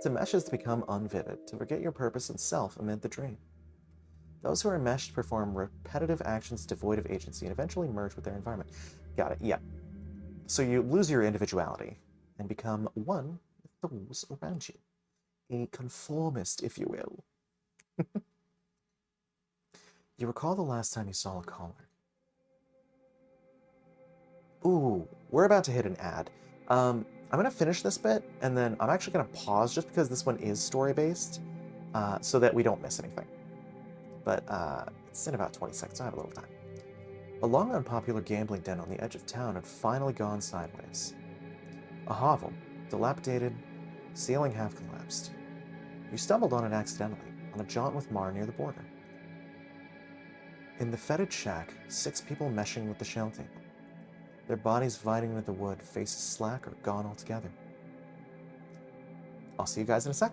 To mesh is to become unvivid, to forget your purpose and self amid the dream. Those who are meshed perform repetitive actions devoid of agency and eventually merge with their environment. Got it, yeah. So you lose your individuality and become one with those around you. A conformist, if you will. You recall the last time you saw a caller. Ooh, we're about to hit an ad. I'm gonna finish this bit, and then I'm actually gonna pause just because this one is story-based, so that we don't miss anything. But it's in about 20 seconds, so I have a little time. A long unpopular gambling den on the edge of town had finally gone sideways. A hovel, dilapidated, ceiling half collapsed. You stumbled on it accidentally, on a jaunt with Mar near the border. In the fetid shack, 6 people meshing with the shell table. Their bodies biting into the wood, faces slack or gone altogether. I'll see you guys in a sec.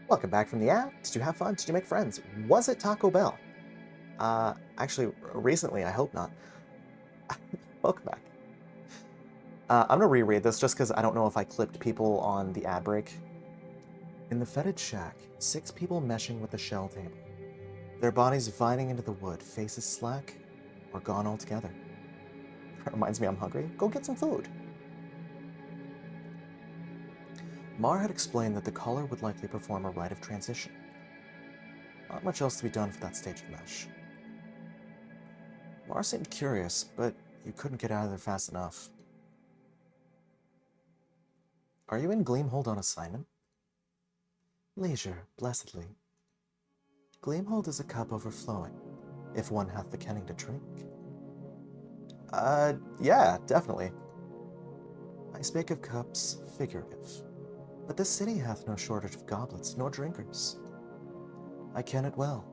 Welcome back from the ad. Did you have fun? Did you make friends? Was it Taco Bell? Actually, recently, I hope not. Welcome back. I'm gonna reread this just because I don't know if I clipped people on the ad break. In the fetid shack, 6 people meshing with the shell table. Their bodies vining into the wood, faces slack or gone altogether. That reminds me I'm hungry. Go get some food. Mar had explained that the caller would likely perform a rite of transition. Not much else to be done for that stage of mesh. Mar seemed curious, but you couldn't get out of there fast enough. Are you in Gleamhold on assignment? Leisure, blessedly. Gleamhold is a cup overflowing, if one hath the kenning to drink. Yeah, definitely. I spake of cups figurative, but the city hath no shortage of goblets nor drinkers. I ken it well.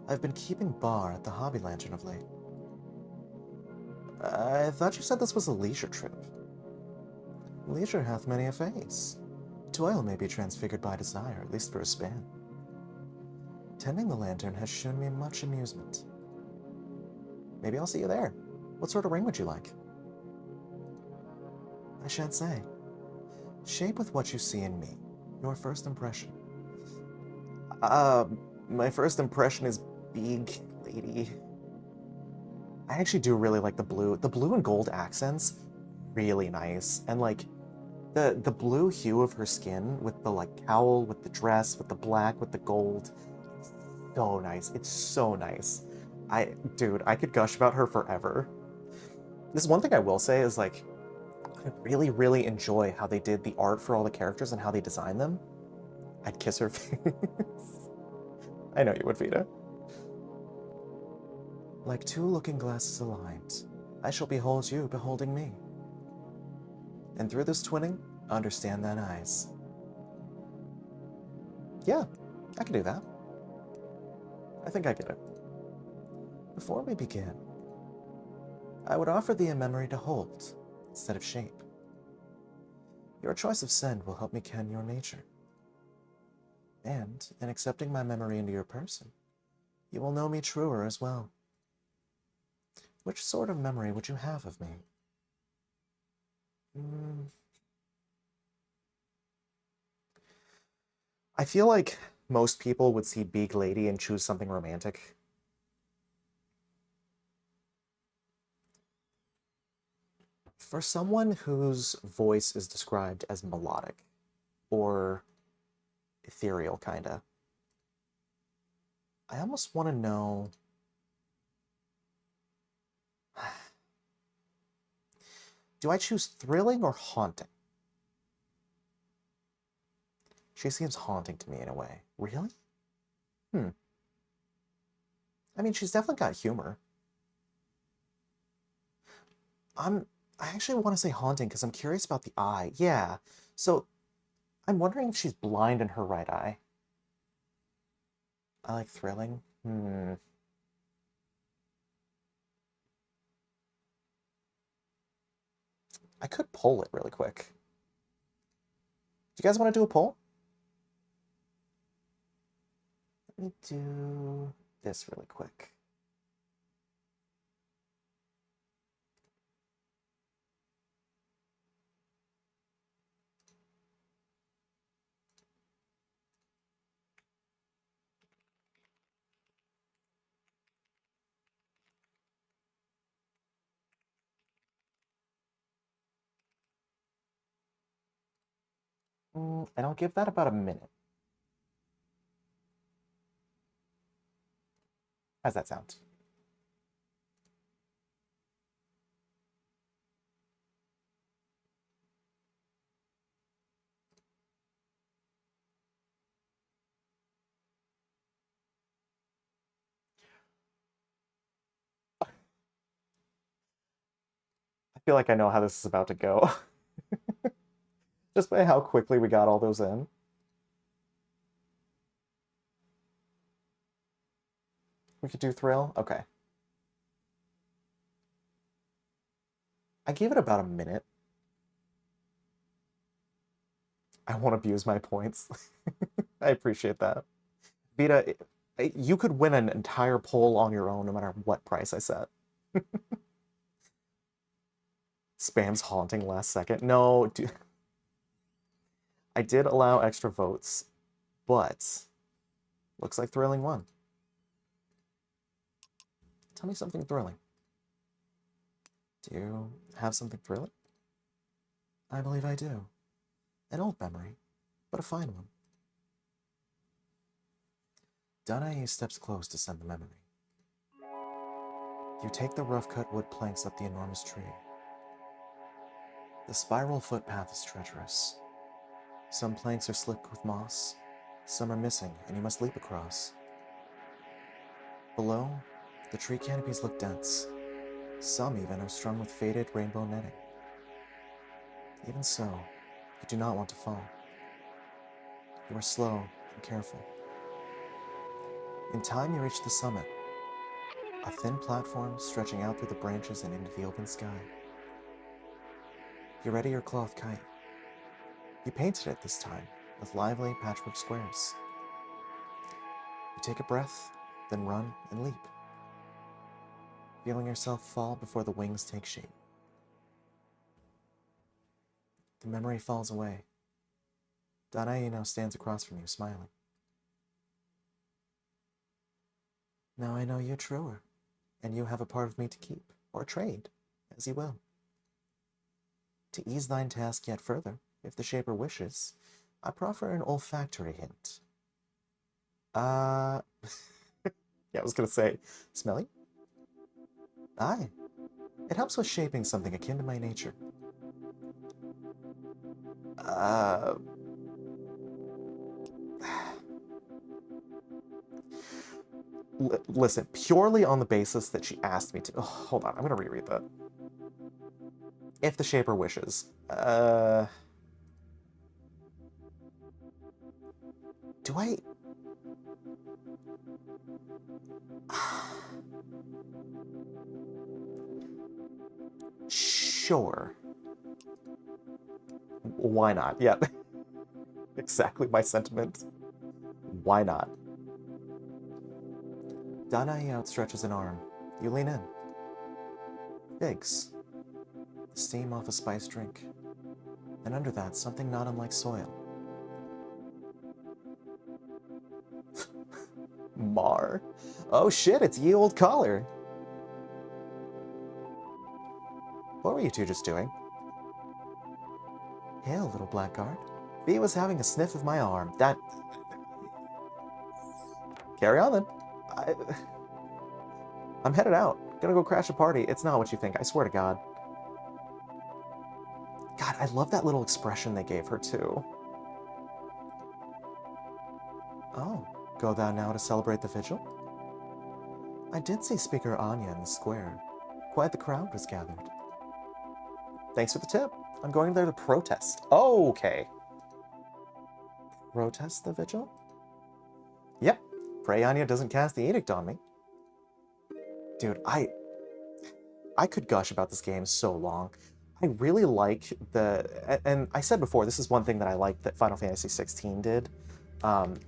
I've been keeping bar at the Hobby Lantern of late. I thought you said this was a leisure trip. Leisure hath many a face. Toil may be transfigured by desire, at least for a span. Tending the lantern has shown me much amusement. Maybe I'll see you there. What sort of ring would you like? I shan't say. Shape with what you see in me. Your first impression. My first impression is big lady. I actually do really like the blue. The blue and gold accents, really nice. And like the blue hue of her skin with the like cowl, with the dress, with the black, with the gold. So nice. It's so nice. Dude, I could gush about her forever. This one thing I will say is like, I really, really enjoy how they did the art for all the characters and how they designed them. I'd kiss her face. I know you would, Vita. Like two looking glasses aligned, I shall behold you beholding me. And through this twinning, understand thine eyes. Yeah, I can do that. I think I get it. Before we begin, I would offer thee a memory to hold instead of shape. Your choice of send will help me ken your nature. And in accepting my memory into your person, you will know me truer as well. Which sort of memory would you have of me? I feel like most people would see Big Lady and choose something romantic. For someone whose voice is described as melodic or ethereal, kinda, I almost want to know. Do I choose thrilling or haunting? She seems haunting to me in a way. Really? I mean, she's definitely got humor. I actually want to say haunting because I'm curious about the eye. Yeah. So I'm wondering if she's blind in her right eye. I like thrilling. I could poll it really quick. Do you guys want to do a poll? Let me do this really quick. And I'll give that about a minute. How's that sound? I feel like I know how this is about to go. Just by how quickly we got all those in. We could do thrill? Okay. I gave it about a minute. I won't abuse my points. I appreciate that. Vita, you could win an entire poll on your own no matter what price I set. Spam's haunting last second. No, I did allow extra votes, but looks like thrilling won. Tell me something thrilling. Do you have something thrilling? I believe I do. An old memory, but a fine one. Danae steps close to send the memory. You take the rough-cut wood planks up the enormous tree. The spiral footpath is treacherous. Some planks are slick with moss, some are missing, and you must leap across. Below, the tree canopies look dense. Some even are strung with faded rainbow netting. Even so, you do not want to fall. You are slow and careful. In time, you reach the summit, a thin platform stretching out through the branches and into the open sky. You ready your cloth kite. You painted it this time with lively patchwork squares. You take a breath, then run and leap, feeling yourself fall before the wings take shape. The memory falls away. Danae now stands across from you, smiling. Now I know you truer, and you have a part of me to keep, or trade, as you will. To ease thine task yet further, if the Shaper wishes, I proffer an olfactory hint. Yeah, I was gonna say, smelly? Aye. It helps with shaping something akin to my nature. Listen, purely on the basis that she asked me to... Oh, hold on, I'm gonna reread that. If the Shaper wishes. Do I... Sure. Why not? Yeah. Exactly my sentiment. Why not? Danae outstretches an arm. You lean in. Figs. The steam off a spiced drink. And under that, something not unlike soil. Mar. Oh shit, it's ye old caller. What were you two just doing? Hail, little blackguard. Fee was having a sniff of my arm. That... Carry on then. I'm headed out. Gonna go crash a party. It's not what you think, I swear to God. God, I love that little expression they gave her, too. Oh, go thou now to celebrate the vigil? I did see Speaker Anya in the square. Quite the crowd was gathered. Thanks for the tip. I'm going there to protest. Oh, okay. Protest the vigil? Yep. Pray Anya doesn't cast the edict on me. Dude, I could gush about this game so long. I really like the... And I said before, this is one thing that I like that Final Fantasy XVI did,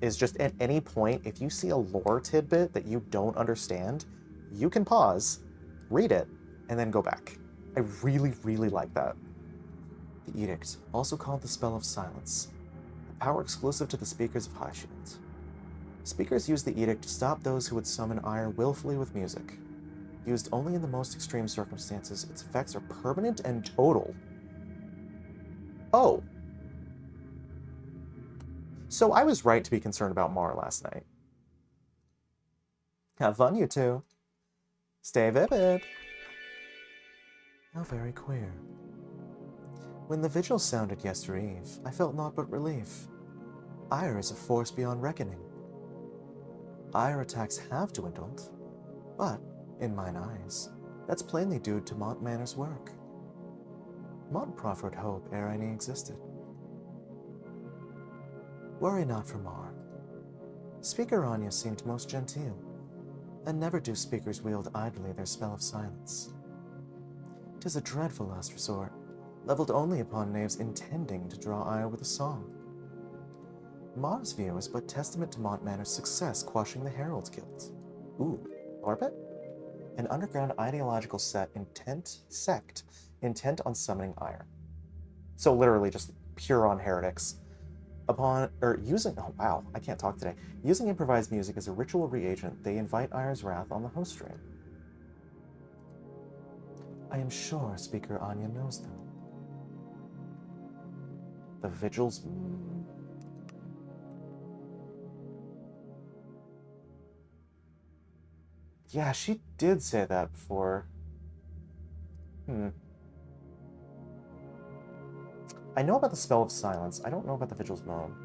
is just at any point, if you see a lore tidbit that you don't understand, you can pause, read it, and then go back. I really, really like that. The Edict, also called the Spell of Silence, a power exclusive to the Speakers of High Shield. Speakers use the Edict to stop those who would summon ire willfully with music. Used only in the most extreme circumstances, its effects are permanent and total. Oh. So I was right to be concerned about Mar last night. Have fun, you two. Stay vivid. How very queer. When the vigil sounded yestereve, I felt naught but relief. Ire is a force beyond reckoning. Ire attacks have dwindled, but, in mine eyes, that's plainly due to Mont Manor's work. Mont proffered hope ere any existed. Worry not for Mar. Speaker Anya seemed most genteel, and never do speakers wield idly their spell of silence. 'Tis a dreadful last resort, leveled only upon knaves intending to draw ire with a song. Mar's view is but testament to Mont Manor's success quashing the Herald's Guild. Ooh, Orbit? An underground ideological sect intent on summoning ire. So literally just pure on heretics. Using improvised music as a ritual reagent, they invite Ire's wrath on the host stream. I am sure Speaker Anya knows them. The vigils... Yeah, she did say that before. I know about the Spell of Silence. I don't know about the Vigil's moan.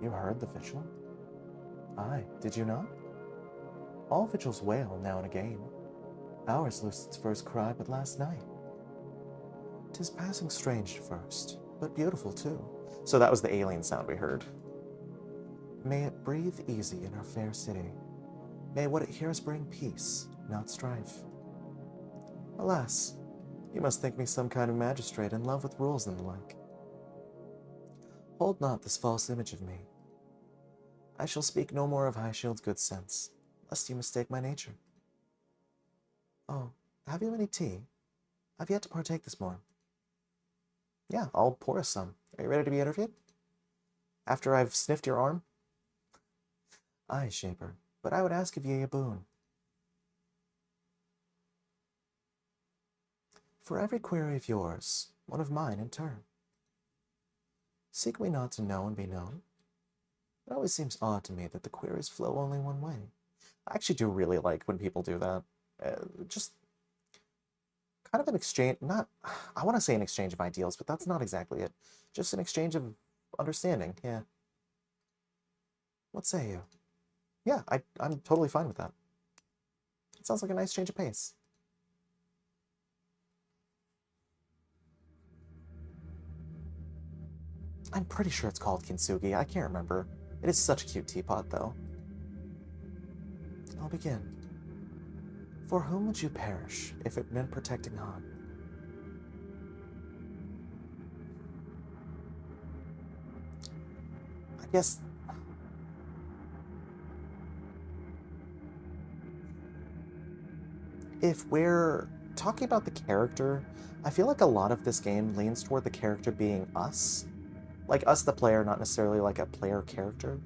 You heard the Vigil? Aye, did you not? All vigils wail now and again. Ours loosed its first cry but last night. 'Tis passing strange at first, but beautiful too. So that was the alien sound we heard. May it breathe easy in our fair city. May what it hears bring peace, not strife. Alas, you must think me some kind of magistrate in love with rules and the like. Hold not this false image of me. I shall speak no more of High Shield's good sense, lest you mistake my nature. Oh, have you any tea? I've yet to partake this morning. Yeah, I'll pour us some. Are you ready to be interviewed? After I've sniffed your arm? Aye, Shaper, but I would ask of ye a boon. For every query of yours, one of mine in turn. Seek we not to know and be known? It always seems odd to me that the queries flow only one way. I actually do really like when people do that. Just kind of an exchange, not, I want to say an exchange of ideals, but that's not exactly it. Just an exchange of understanding, yeah. What say you? Yeah, I'm totally fine with that. It sounds like a nice change of pace. I'm pretty sure it's called kintsugi. I can't remember. It is such a cute teapot, though. I'll begin. For whom would you perish if it meant protecting Han? I guess... if we're talking about the character, I feel like a lot of this game leans toward the character being us. Like, us the player, not necessarily like a player character.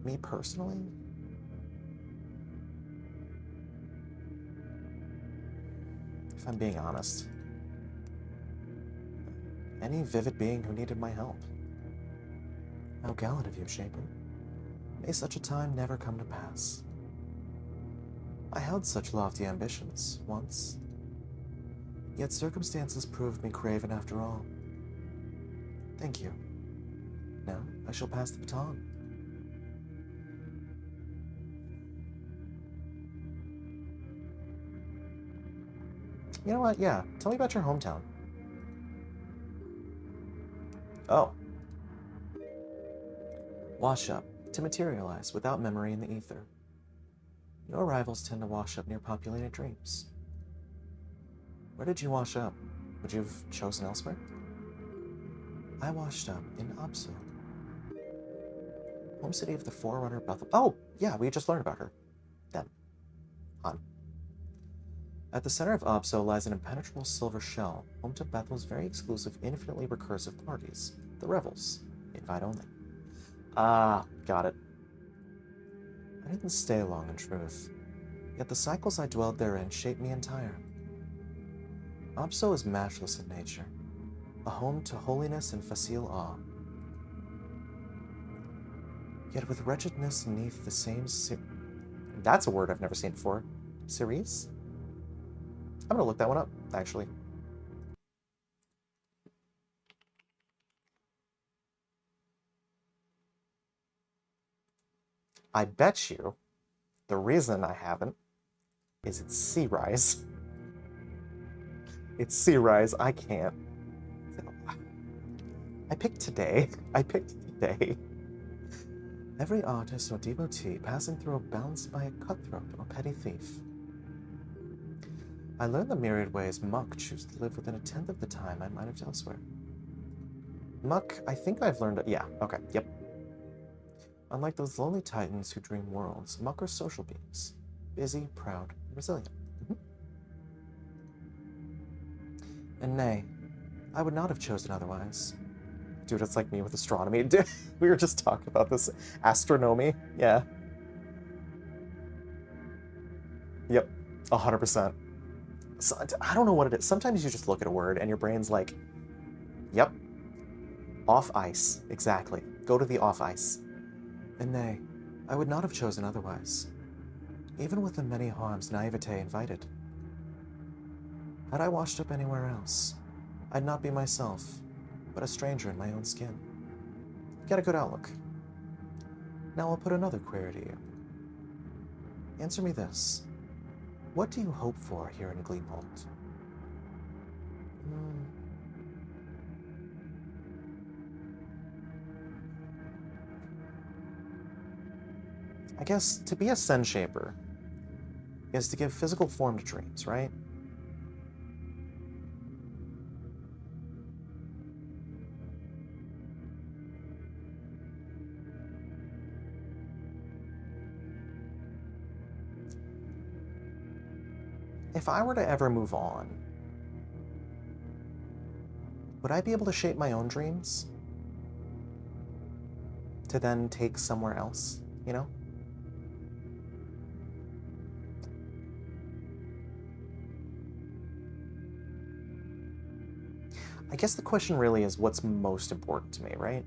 Me personally? If I'm being honest. Any vivid being who needed my help. How gallant of you, Shaper. May such a time never come to pass. I held such lofty ambitions, once. Yet circumstances proved me craven after all. Thank you. Now, I shall pass the baton. You know what? Yeah, tell me about your hometown. Oh. Wash up, to materialize without memory in the ether. Your arrivals tend to wash up near populated dreams. Where did you wash up? Would you have chosen elsewhere? I washed up in Abso, home city of the Forerunner Bethel. Oh, yeah, we just learned about her. Them. Han. At the center of Abso lies an impenetrable silver shell, home to Bethel's very exclusive, infinitely recursive parties, the Revels, invite only. Ah, got it. I didn't stay long, in truth, yet the cycles I dwelled therein shaped me entire. Abso is matchless in nature, a home to holiness and facile awe. Yet with wretchedness neath the same that's a word I've never seen before. Cerise? I'm gonna look that one up, actually. I bet you the reason I haven't is it's Sea Rise. It's Sea Rise. I can't. I picked today. Every artist or devotee passing through balanced by a cutthroat or petty thief. I learned the myriad ways Muck choose to live within a tenth of the time I might have elsewhere. Muck, I think I've learned it. Yeah, okay, yep. Unlike those lonely titans who dream worlds, Muck are social beings. Busy, proud, and resilient. And nay, I would not have chosen otherwise. Dude, it's like me with astronomy. We were just talking about this. Astronomy, yeah. Yep, 100%. So, I don't know what it is. Sometimes you just look at a word and your brain's like, yep, off ice, exactly. Go to the off ice. And nay, I would not have chosen otherwise. Even with the many harms naivete invited. Had I washed up anywhere else, I'd not be myself, but a stranger in my own skin. Got a good outlook. Now I'll put another query to you. Answer me this. What do you hope for here in Gleamholt? I guess to be a Sen Shaper is to give physical form to dreams, right? If I were to ever move on, would I be able to shape my own dreams? To then take somewhere else, you know? I guess the question really is what's most important to me, right?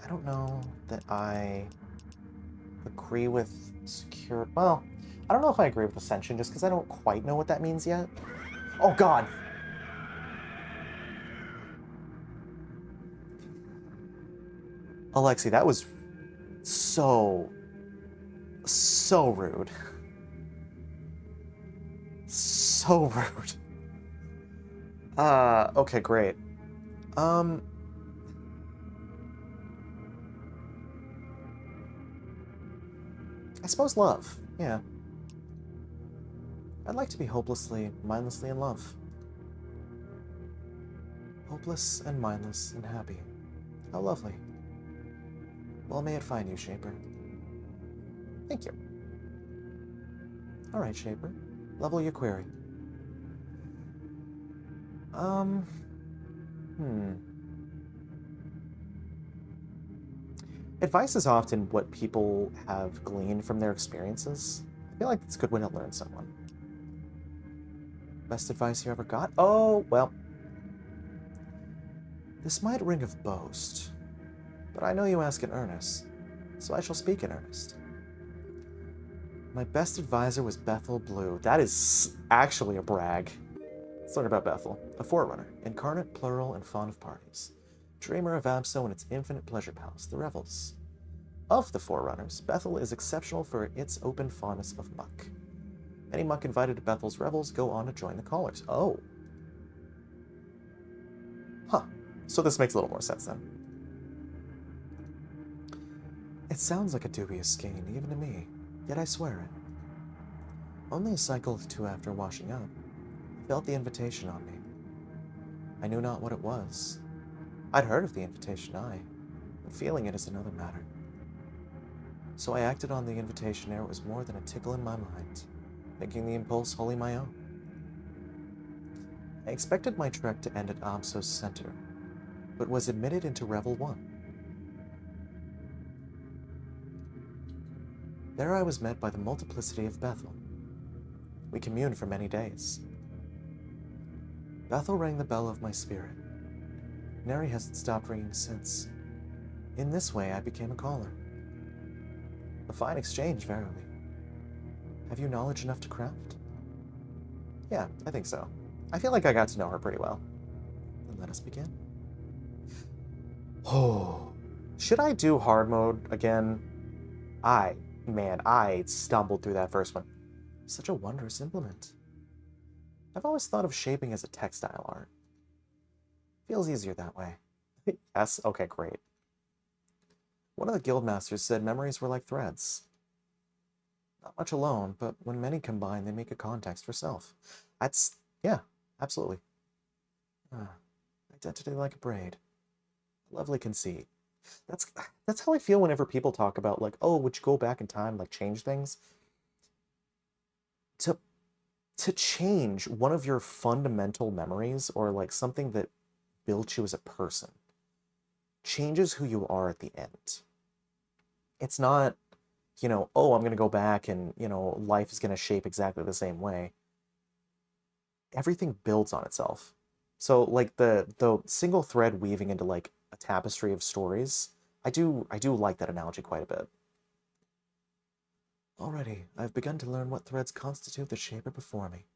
I don't know that I agree with secure... Well, I don't know if I agree with ascension just because I don't quite know what that means yet. Oh, God! Alexi, that was so rude. So rude. Okay, great. I suppose love, yeah. I'd like to be hopelessly, mindlessly in love. Hopeless and mindless and happy. How lovely. Well, may it find you, Shaper. Thank you. Alright, Shaper. Level your query. Advice is often what people have gleaned from their experiences. I feel like it's a good way to learn someone. Best advice you ever got? Oh, well. This might ring of boast, but I know you ask in earnest, so I shall speak in earnest. My best advisor was Bethel Blue. That is actually a brag. Let's learn about Bethel. A forerunner, incarnate, plural, and fond of parties. Dreamer of Abso and its infinite pleasure palace, the Revels. Of the forerunners, Bethel is exceptional for its open fondness of muck. Any muck invited to Bethel's revels go on to join the callers. Oh. Huh. So this makes a little more sense then. It sounds like a dubious skein, even to me, yet I swear it. Only a cycle of two after washing up, I felt the invitation on me. I knew not what it was. I'd heard of the invitation, but feeling it is another matter. So I acted on the invitation ere it was more than a tickle in my mind, making the impulse wholly my own. I expected my trek to end at Abso's center, but was admitted into Revel 1. There I was met by the multiplicity of Bethel. We communed for many days. Bethel rang the bell of my spirit. Nary has it stopped ringing since. In this way I became a caller. A fine exchange, verily. Have you knowledge enough to craft? Yeah, I think so. I feel like I got to know her pretty well. Then let us begin. Oh, should I do hard mode again? I stumbled through that first one. Such a wondrous implement. I've always thought of shaping as a textile art. Feels easier that way. Yes? Okay, great. One of the guildmasters said memories were like threads. Not much alone, but when many combine, they make a context for self. Yeah, absolutely. Identity like a braid. Lovely conceit. That's how I feel whenever people talk about, like, oh, would you go back in time, like, change things? To change one of your fundamental memories, or, like, something that built you as a person, changes who you are at the end. It's not, oh, I'm going to go back and, life is going to shape exactly the same way. Everything builds on itself. So, like, the single thread weaving into, like, a tapestry of stories, I do like that analogy quite a bit. Already, I've begun to learn what threads constitute the shaper before me.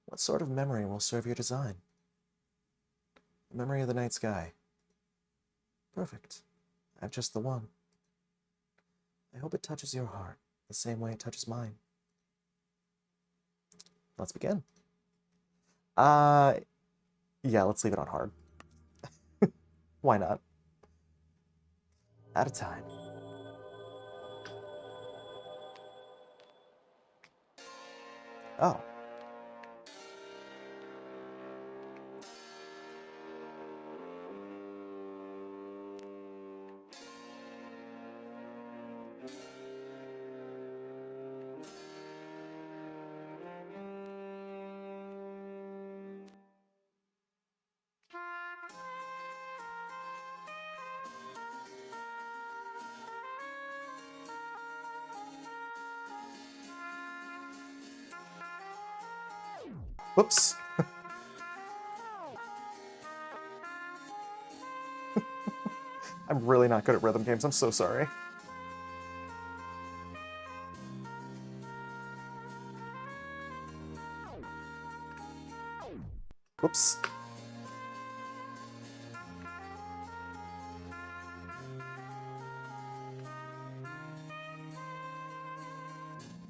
What sort of memory will serve your design? The memory of the night sky. Perfect. I've just the one. I hope it touches your heart the same way it touches mine. Let's begin. Yeah, let's leave it on hard. Why not? At a time. Oh. Whoops. I'm really not good at rhythm games. I'm so sorry. Whoops.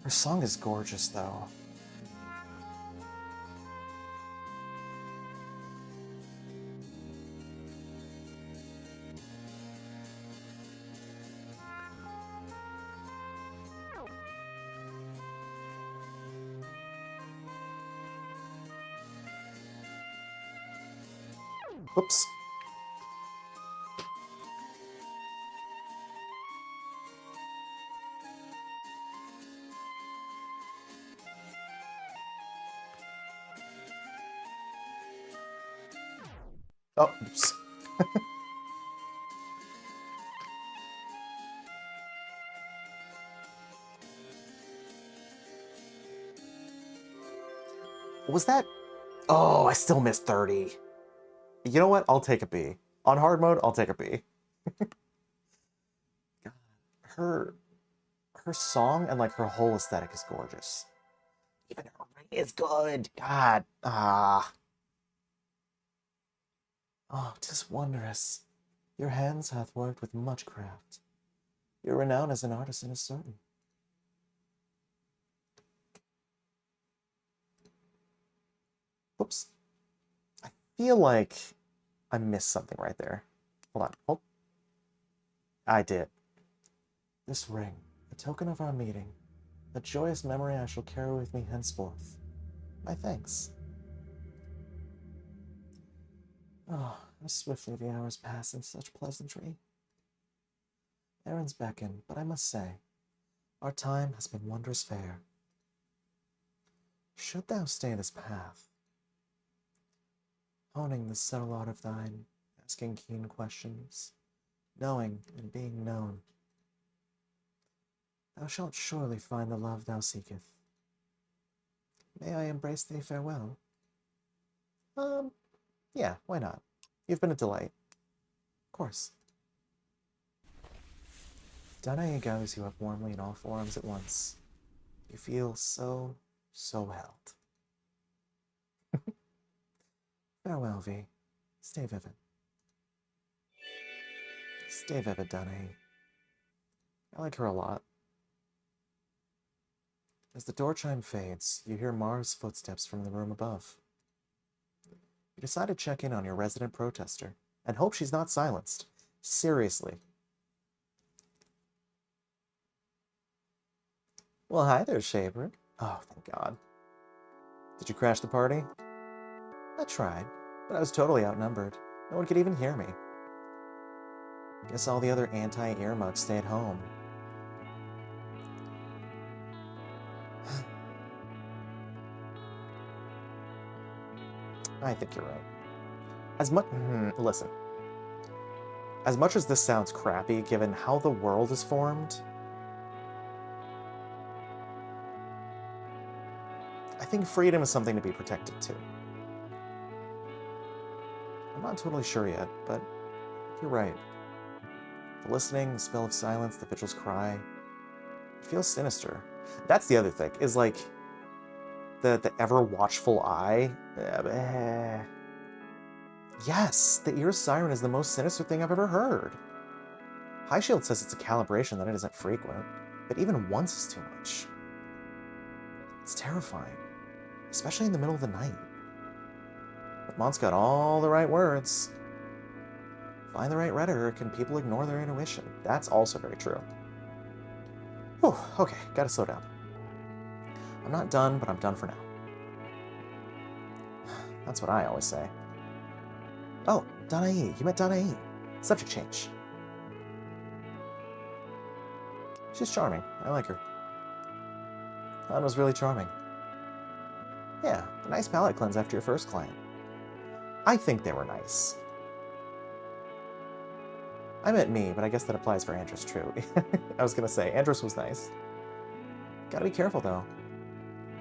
Her song is gorgeous, though. Whoops. Oh, oops. Was that... Oh, I still missed 30. You know what? I'll take a B. On hard mode, I'll take a B. her her song and like her whole aesthetic is gorgeous. Even her ring is good. God. Ah. Oh, 'tis wondrous. Your hands hath worked with much craft. Your renown as an artisan is certain. Whoops. I feel like I missed something right there. Hold on. Oh. I did. This ring, a token of our meeting, a joyous memory I shall carry with me henceforth. My thanks. Oh, how swiftly the hours pass in such pleasantry. Errands beckon, but I must say, our time has been wondrous fair. Should thou stay this path, honing the subtle art of thine, asking keen questions, knowing and being known, thou shalt surely find the love thou seeketh. May I embrace thee farewell? Yeah, why not? You've been a delight. Of course. Danae gathers you up warmly in all forums at once. You feel so held. Farewell, V. Stay vivid. Stay vivid, Danae. I like her a lot. As the door chime fades, you hear Mara's footsteps from the room above. You decide to check in on your resident protester and hope she's not silenced. Seriously. Well, hi there, Shaver. Oh, thank God. Did you crash the party? I tried, but I was totally outnumbered. No one could even hear me. Guess all the other anti-earmugs stayed home. I think you're right. Listen. As much as this sounds crappy, given how the world is formed, I think freedom is something to be protected too. I'm not totally sure yet, but you're right. The listening, the spell of silence, the vigil's cry, it feels sinister. That's the other thing, is like, the ever-watchful eye. Yes, the ear siren is the most sinister thing I've ever heard. High Shield says it's a calibration that it isn't frequent, but even once is too much. It's terrifying, especially in the middle of the night. But Mont's got all the right words. Find the right rhetoric and people ignore their intuition. That's also very true. Whew, okay, gotta slow down. I'm not done, but I'm done for now. That's what I always say. Oh, Danae, you met Danae. Subject change. She's charming. I like her. That was really charming. Yeah, a nice palate cleanse after your first client. I think they were nice. I meant me, but I guess that applies for Andrus too. I was gonna say, Andrus was nice. Gotta be careful though.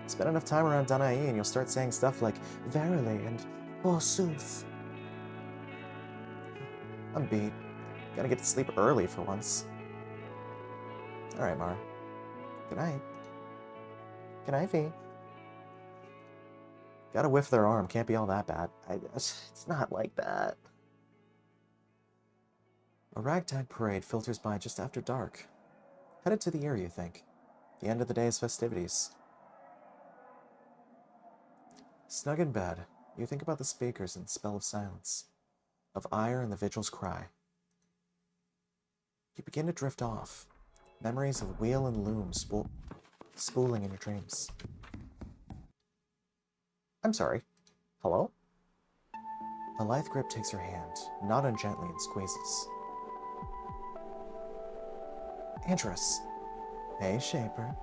Spend enough time around Danae and you'll start saying stuff like verily and forsooth. I'm beat. Gotta get to sleep early for once. Alright, Mar. Good night. Good night, V. Gotta whiff their arm. Can't be all that bad. It's not like that. A ragtag parade filters by just after dark. Headed to the ear, you think. The end of the day's festivities. Snug in bed, you think about the speakers and the spell of silence, of ire and the vigil's cry. You begin to drift off, memories of wheel and loom spooling in your dreams. I'm sorry. Hello? A lithe grip takes your hand, not ungently, and squeezes. Andrus. Hey, Shaper.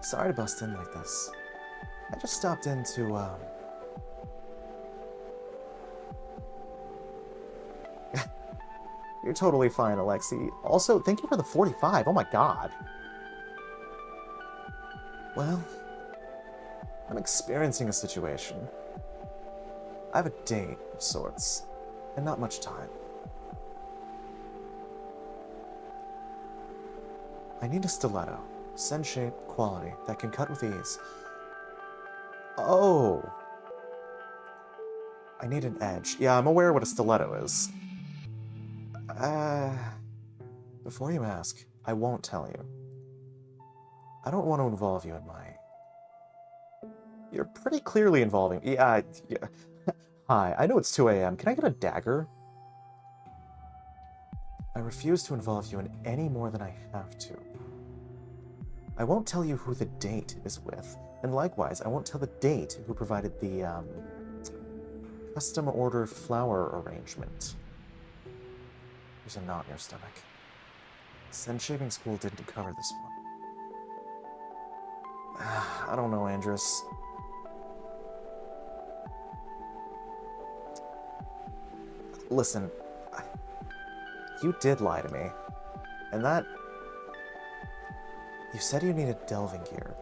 Sorry to bust in like this. I just stopped in to, You're totally fine, Alexi. Also, thank you for the 45. Oh my god. Well, I'm experiencing a situation. I have a date of sorts, and not much time. I need a stiletto, send shape, quality, that can cut with ease. Oh. I need an edge. Yeah, I'm aware what a stiletto is. Before you ask, I won't tell you. I don't want to involve you in my... You're pretty clearly involving... Yeah. Hi, I know it's 2 a.m. Can I get a dagger? I refuse to involve you in any more than I have to. I won't tell you who the date is with, and likewise, I won't tell the date who provided the, custom order flower arrangement. There's a knot in your stomach. Send Shaving School didn't cover this one. I don't know, Andrus. Listen, you did lie to me, and that... You said you needed delving gear.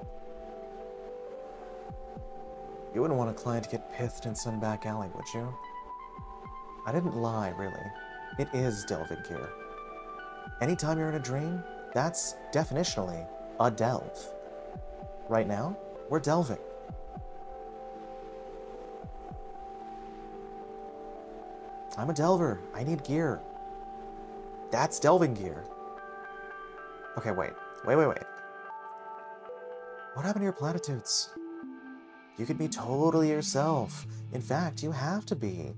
You wouldn't want a client to get pithed in some back alley, would you? I didn't lie, really. It is delving gear. Anytime you're in a dream, that's definitionally a delve. Right now, we're delving. I'm a delver. I need gear. That's delving gear. Okay, wait. What happened to your platitudes? You could be totally yourself. In fact, you have to be.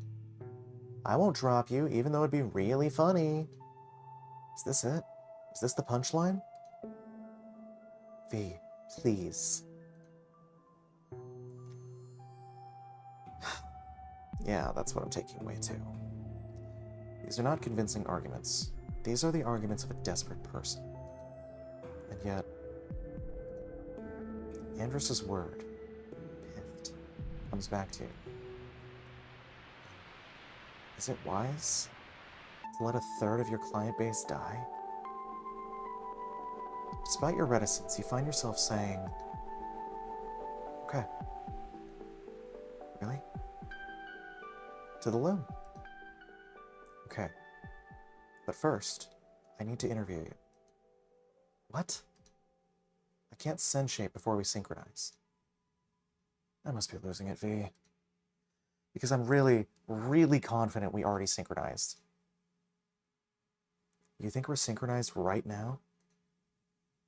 I won't drop you, even though it'd be really funny. Is this it? Is this the punchline? V, please. Yeah, that's what I'm taking away too. These are not convincing arguments. These are the arguments of a desperate person. And yet, Andrus's word, piffed, comes back to you. Is it wise to let a third of your client base die? Despite your reticence, you find yourself saying, okay. Really? To the loom. Okay. But first, I need to interview you. What? I can't send shape before we synchronize. I must be losing it, V. Because I'm really, really confident we already synchronized. You think we're synchronized right now?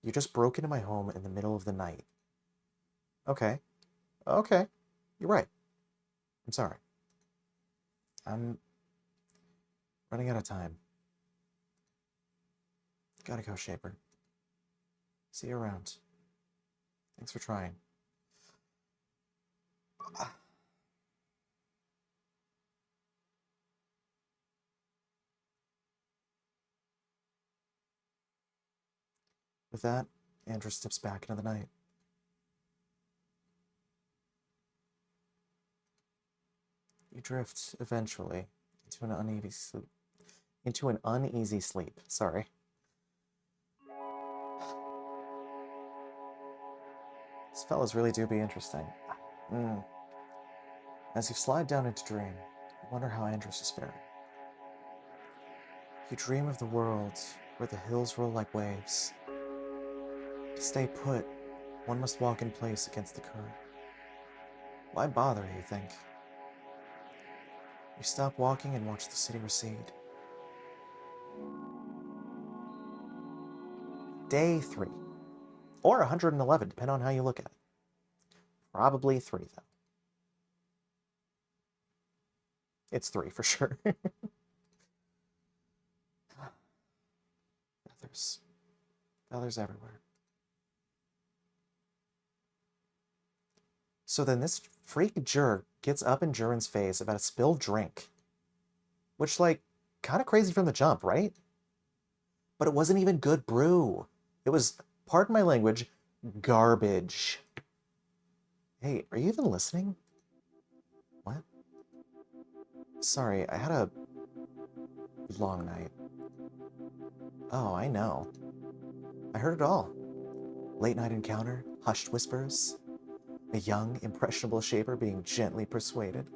You just broke into my home in the middle of the night. Okay. Okay. You're right. I'm sorry. I'm running out of time. Gotta go, Shaper. See you around. Thanks for trying. With that, Andrew steps back into the night. You drift, eventually, into an uneasy sleep. Sorry. These fellas really do be interesting. As you slide down into dream, you wonder how Andros is faring. You dream of the world where the hills roll like waves. To stay put, one must walk in place against the current. Why bother, you think? You stop walking and watch the city recede. Day 3. Or 111, depending on how you look at it. Probably 3, though. It's 3 for sure. Feathers everywhere. So then this freak jerk gets up in Jurin's face about a spilled drink. Which, like, kind of crazy from the jump, right? But it wasn't even good brew. It was, pardon my language, garbage. Hey, are you even listening? What? Sorry, I had a long night. Oh, I know. I heard it all. Late night encounter, hushed whispers, a young, impressionable shaper being gently persuaded.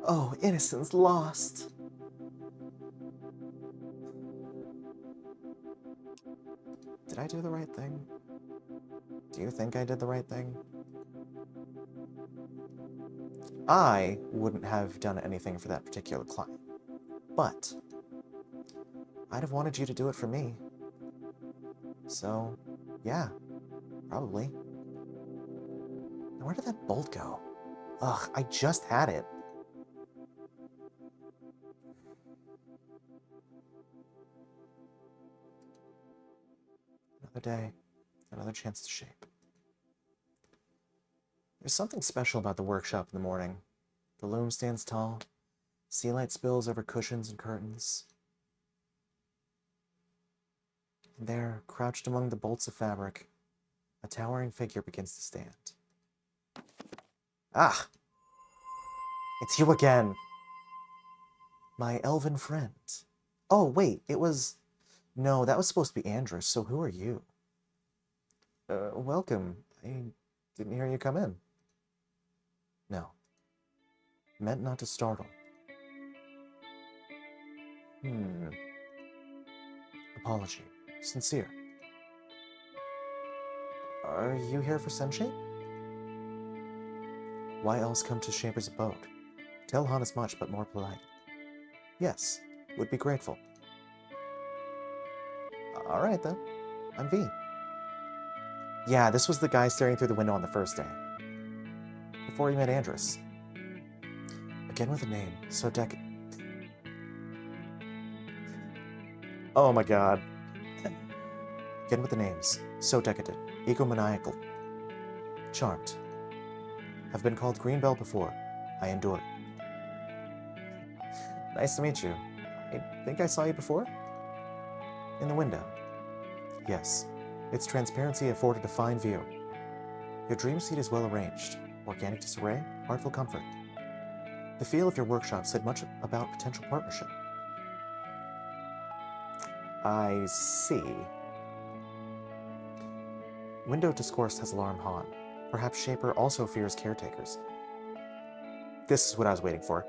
Oh, innocence lost. Did I do the right thing? Do you think I did the right thing? I wouldn't have done anything for that particular client, but I'd have wanted you to do it for me. So, yeah, probably. Now where did that bolt go? Ugh, I just had it. Another day, another chance to shape. There's something special about the workshop in the morning. The loom stands tall, sea light spills over cushions and curtains. And there, crouched among the bolts of fabric, a towering figure begins to stand. Ah! It's you again! My elven friend. Oh, wait, it was... No, that was supposed to be Andros, so who are you? Welcome. I didn't hear you come in. No. Meant not to startle. Apology. Sincere. Are you here for Sunshape? Why else come to Shaper's abode? Tell Han as much, but more polite. Yes, would be grateful. Alright then. I'm V. Yeah, this was the guy staring through the window on the first day. Before he met Andros. Again with a name, so Oh my god. Again with the names, so decadent, egomaniacal, charmed. Have been called Greenbell before. I endure. Nice to meet you. I think I saw you before? In the window. Yes. Its transparency afforded a fine view. Your dream seat is well arranged. Organic disarray, artful comfort. The feel of your workshop said much about potential partnership. I see. Window discourse has alarmed Han. Perhaps Shaper also fears caretakers. This is what I was waiting for.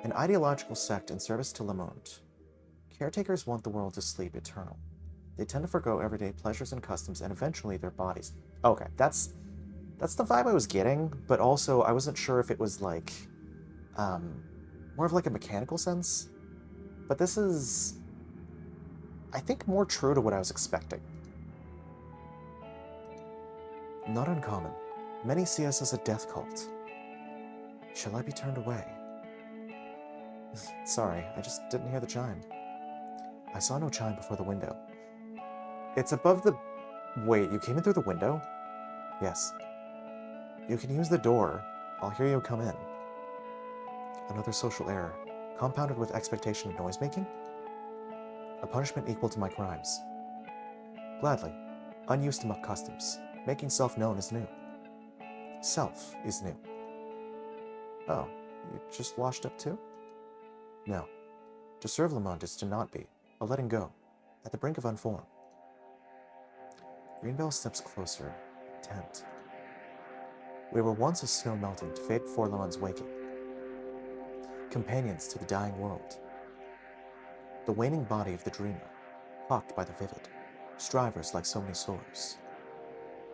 An ideological sect in service to Le Monde. Caretakers want the world to sleep eternal. They tend to forgo everyday pleasures and customs and eventually their bodies. Okay, that's the vibe I was getting, but also I wasn't sure if it was like, more of like a mechanical sense. But this is, I think, more true to what I was expecting. Not uncommon. Many see us as a death cult. Shall I be turned away? Sorry, I just didn't hear the chime. I saw no chime before the window. It's above the... Wait, you came in through the window? Yes. You can use the door. I'll hear you come in. Another social error, compounded with expectation of noise-making? A punishment equal to my crimes. Gladly. Unused to muck customs. Making self known is new. Self is new. Oh, you just washed up too? No. To serve Le Monde is to not be, a letting go, at the brink of unform. Greenbell steps closer, intent. We were once as snow melting to fade before dawn's waking, companions to the dying world. The waning body of the dreamer, hawked by the vivid, strivers like so many swords.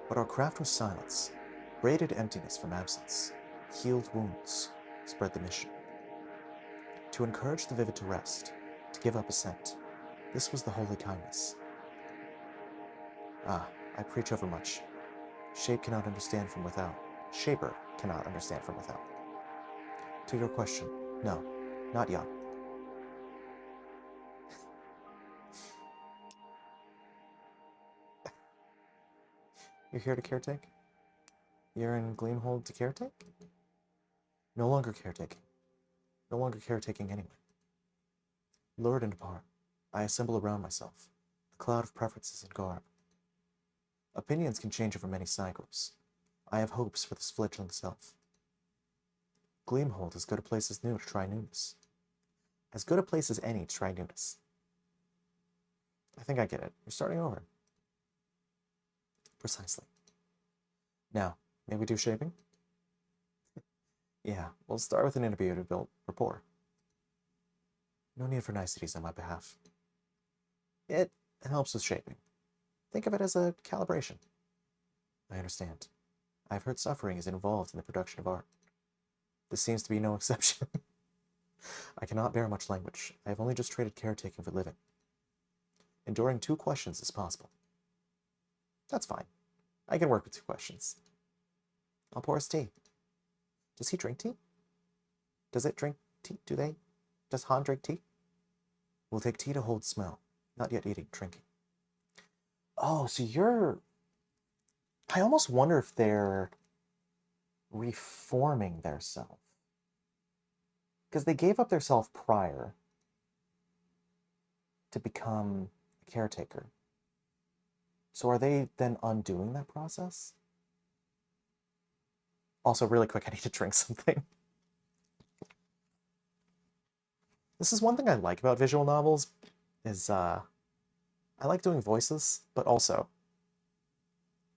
But our craft was silence, braided emptiness from absence, healed wounds, spread the mission. To encourage the vivid to rest, to give up assent, this was the holy kindness. Ah, I preach overmuch. Shape cannot understand from without. Shaper cannot understand from without. To your question, no, not young. You're here to caretake? You're in Gleamhold to caretake? No longer caretaking. No longer caretaking anyway. Lured into power, I assemble around myself the cloud of preferences and garb. Opinions can change over many cycles. I have hopes for this fledgling self. Gleamhold as good a place as new to try newness. As good a place as any to try newness. I think I get it. You're starting over. Precisely. Now, may we do shaping? Yeah, we'll start with an interview to build rapport. No need for niceties on my behalf. It helps with shaping. Think of it as a calibration. I understand. I've heard suffering is involved in the production of art. This seems to be no exception. I cannot bear much language. I have only just traded caretaking for living. Enduring 2 questions is possible. That's fine. I can work with 2 questions. I'll pour us tea. Does he drink tea? Does it drink tea? Does Han drink tea? We'll take tea to hold smell. Not yet eating, drinking. Oh, so you're... I almost wonder if they're reforming their self. Because they gave up their self prior to become a caretaker. So are they then undoing that process? Also, really quick, I need to drink something. This is one thing I like about visual novels, is I like doing voices, but also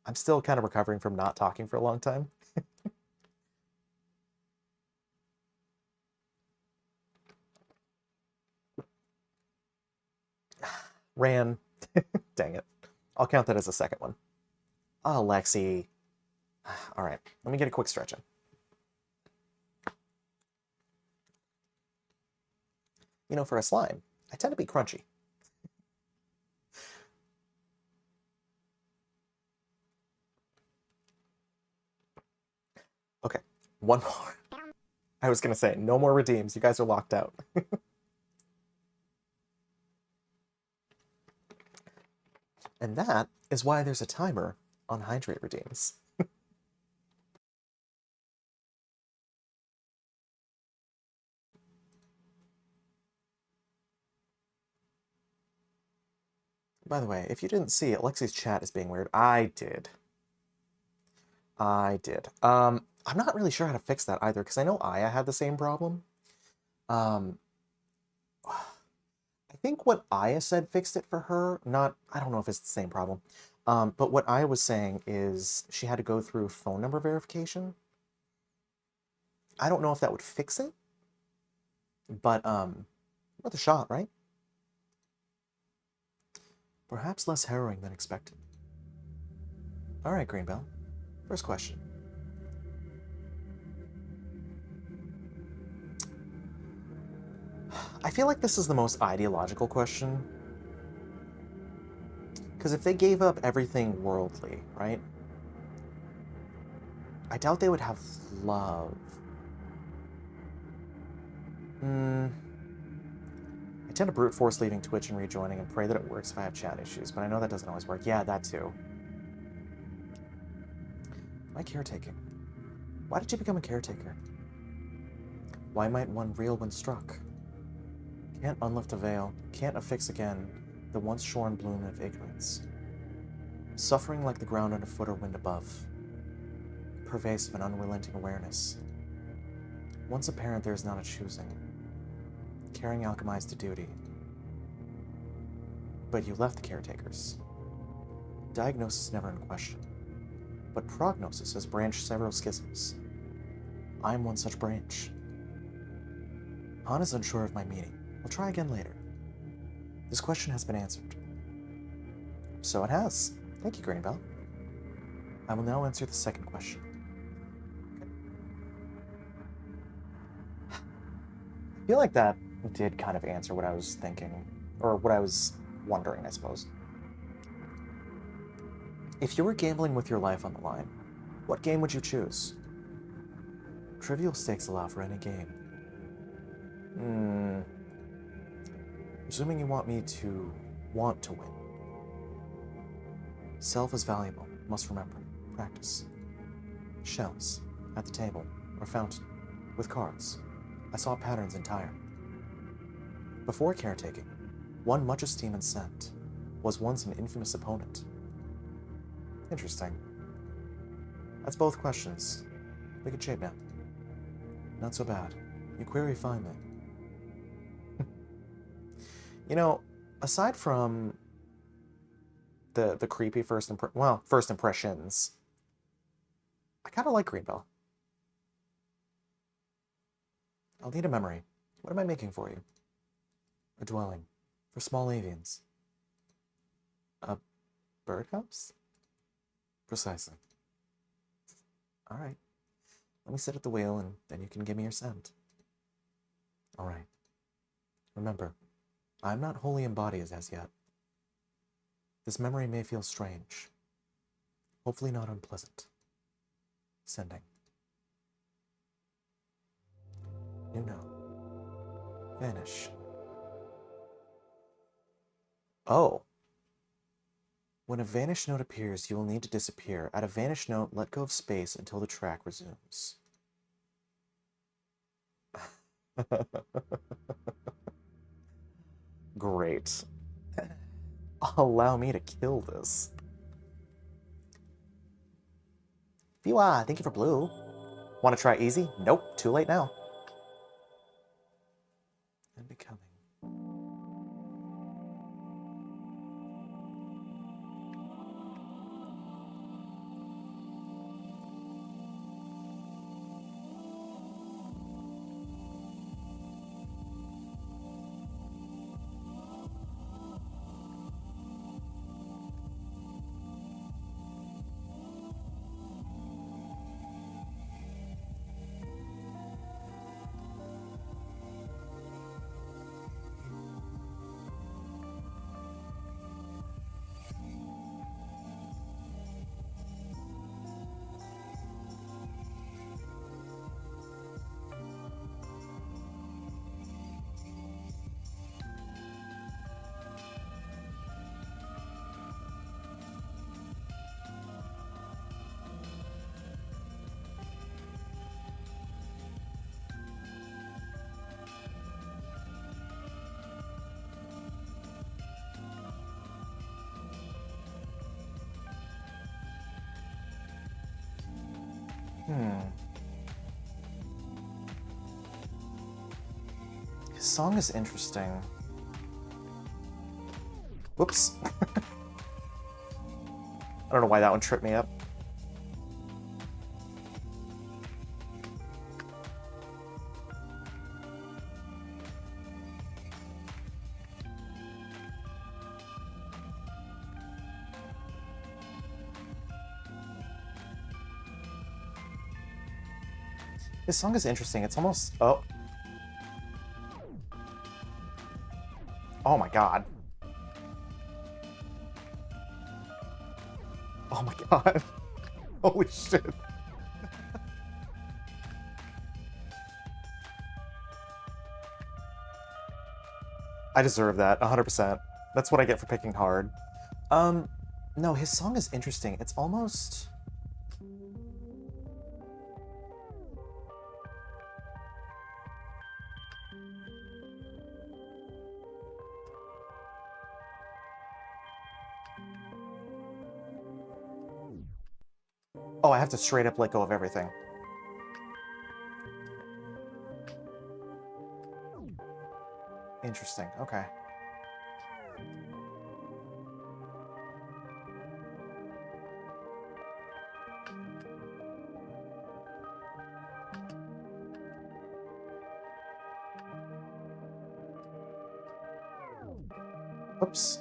I'm still kind of recovering from not talking for a long time. Ran. Dang it. I'll count that as a second one. Oh, Lexi. All right, let me get a quick stretch in. You know, for a slime, I tend to be crunchy. Okay, one more. I was gonna say, no more redeems. You guys are locked out. And that is why there's a timer on hydrate redeems. By the way, if you didn't see it, Lexi's chat is being weird. I did. I'm not really sure how to fix that either, because I know Aya had the same problem. I think what Aya said fixed it for her. I don't know if it's the same problem. But what Aya was saying is she had to go through phone number verification. I don't know if that would fix it, but worth a shot, right? Perhaps less harrowing than expected. All right, Greenbell. First question. I feel like this is the most ideological question. Because if they gave up everything worldly, right? I doubt they would have love. I tend to brute force leaving Twitch and rejoining and pray that it works if I have chat issues, but I know that doesn't always work. Yeah, that too. My caretaking. Why did you become a caretaker? Why might one reel when struck? Can't unlift a veil, can't affix again the once shorn bloom of ignorance. Suffering like the ground underfoot or wind above. Pervasive and unrelenting awareness. Once apparent there is not a choosing. Caring alchemized to duty. But you left the caretakers. Diagnosis never in question. but prognosis has branched several schisms. I am one such branch. Han is unsure of my meaning. I'll try again later. This question has been answered. So it has. Thank you, Greenbell. I will now answer the second question. I feel like that did kind of answer what I was thinking, or what I was wondering, I suppose. If you were gambling with your life on the line, what game would you choose? Trivial stakes allow for any game. Assuming you want me to want to win. Self is valuable, must remember. Practice. Shells, at the table, or fountain, with cards. I saw patterns entire. Before caretaking, one much esteemed and sent, was once an infamous opponent. Interesting. That's both questions. We can shape now. Not so bad. You query finely. You know, aside from the creepy first impressions, I kind of like Greenbell. I'll need a memory. What am I making for you? A dwelling. For small avians. A birdhouse? Precisely. All right. Let me sit at the wheel, and then you can give me your scent. All right. Remember, I'm not wholly embodied as yet. This memory may feel strange. Hopefully not unpleasant. Sending. New note. Vanish. Oh. When a vanish note appears, you will need to disappear. At a vanish note, let go of space until the track resumes. Great. Allow me to kill this. Fiwa, thank you for blue. Want to try easy? Nope, too late now. And becoming. His song is interesting. Whoops. I don't know why that one tripped me up. This song is interesting. It's almost... Oh. Oh my god. Oh my god. Holy shit. I deserve that, 100%. That's what I get for picking hard. No, his song is interesting. It's almost... Oh, I have to straight up let go of everything. Interesting, okay. Oops.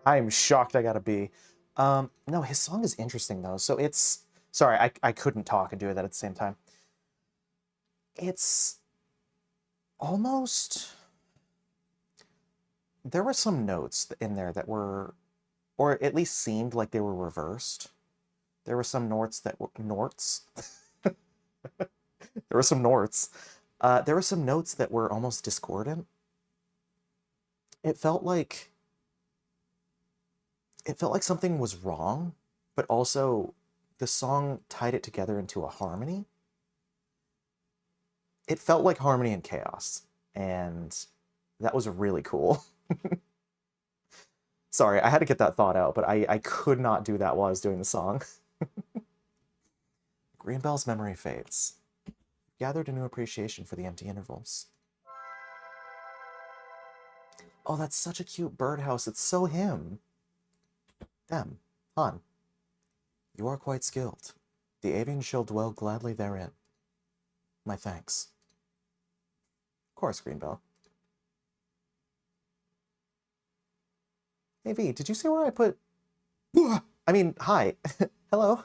I'm shocked I got a B. No, his song is interesting though. So it's sorry, I couldn't talk and do that at the same time. It's almost there were some notes in there that were, or at least seemed like they were reversed. There were some norts that were norts. There were some norts. There were some notes that were almost discordant. It felt like something was wrong, but also the song tied it together into a harmony. It felt like harmony and chaos, and that was really cool. Sorry, I had to get that thought out, but I could not do that while I was doing the song. Greenbell's memory fades. Gathered a new appreciation for the empty intervals. Oh, that's such a cute birdhouse. It's so him. Them. Han. You are quite skilled. The avian shall dwell gladly therein. My thanks. Of course, Greenbell. Hey, V, did you see where I put... I mean, hi. Hello.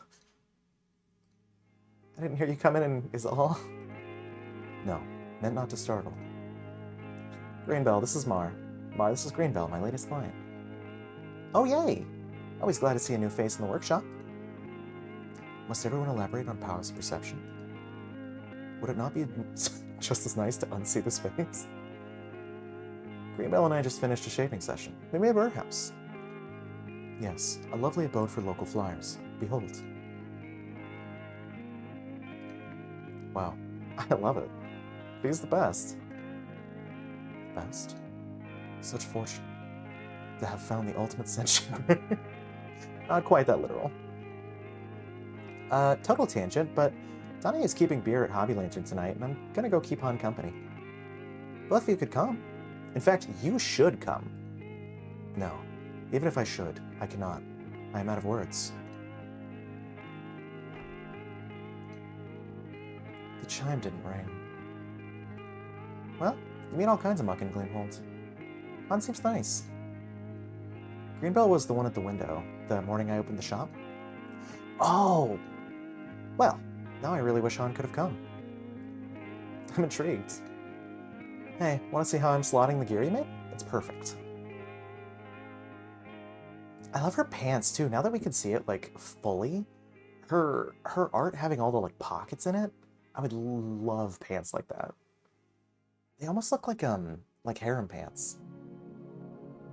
I didn't hear you come in and is all. No, meant not to startle. Greenbell, this is Mar. Mar, this is Greenbell, my latest client. Oh, yay! Always glad to see a new face in the workshop. Must everyone elaborate on powers of perception? Would it not be just as nice to unsee this face? Greenbell and I just finished a shaping session. We made a birdhouse. Yes, a lovely abode for local flyers. Behold. Wow, I love it. He's the best. Best? Such fortune. To have found the ultimate sentient. Not quite that literal. Total tangent, but Donnie is keeping beer at Hobby Lantern tonight, and I'm gonna go keep Han company. Both of you could come. In fact, you should come. No. Even if I should, I cannot. I am out of words. The chime didn't ring. Well, you meet all kinds of muck in Gleamhold. Han seems nice. Greenbell was the one at the window, the morning I opened the shop. Oh! Well, now I really wish Han could have come. I'm intrigued. Hey, want to see how I'm slotting the gear you made? It's perfect. I love her pants, too. Now that we can see it, like, fully, her art having all the, like, pockets in it, I would love pants like that. They almost look like harem pants.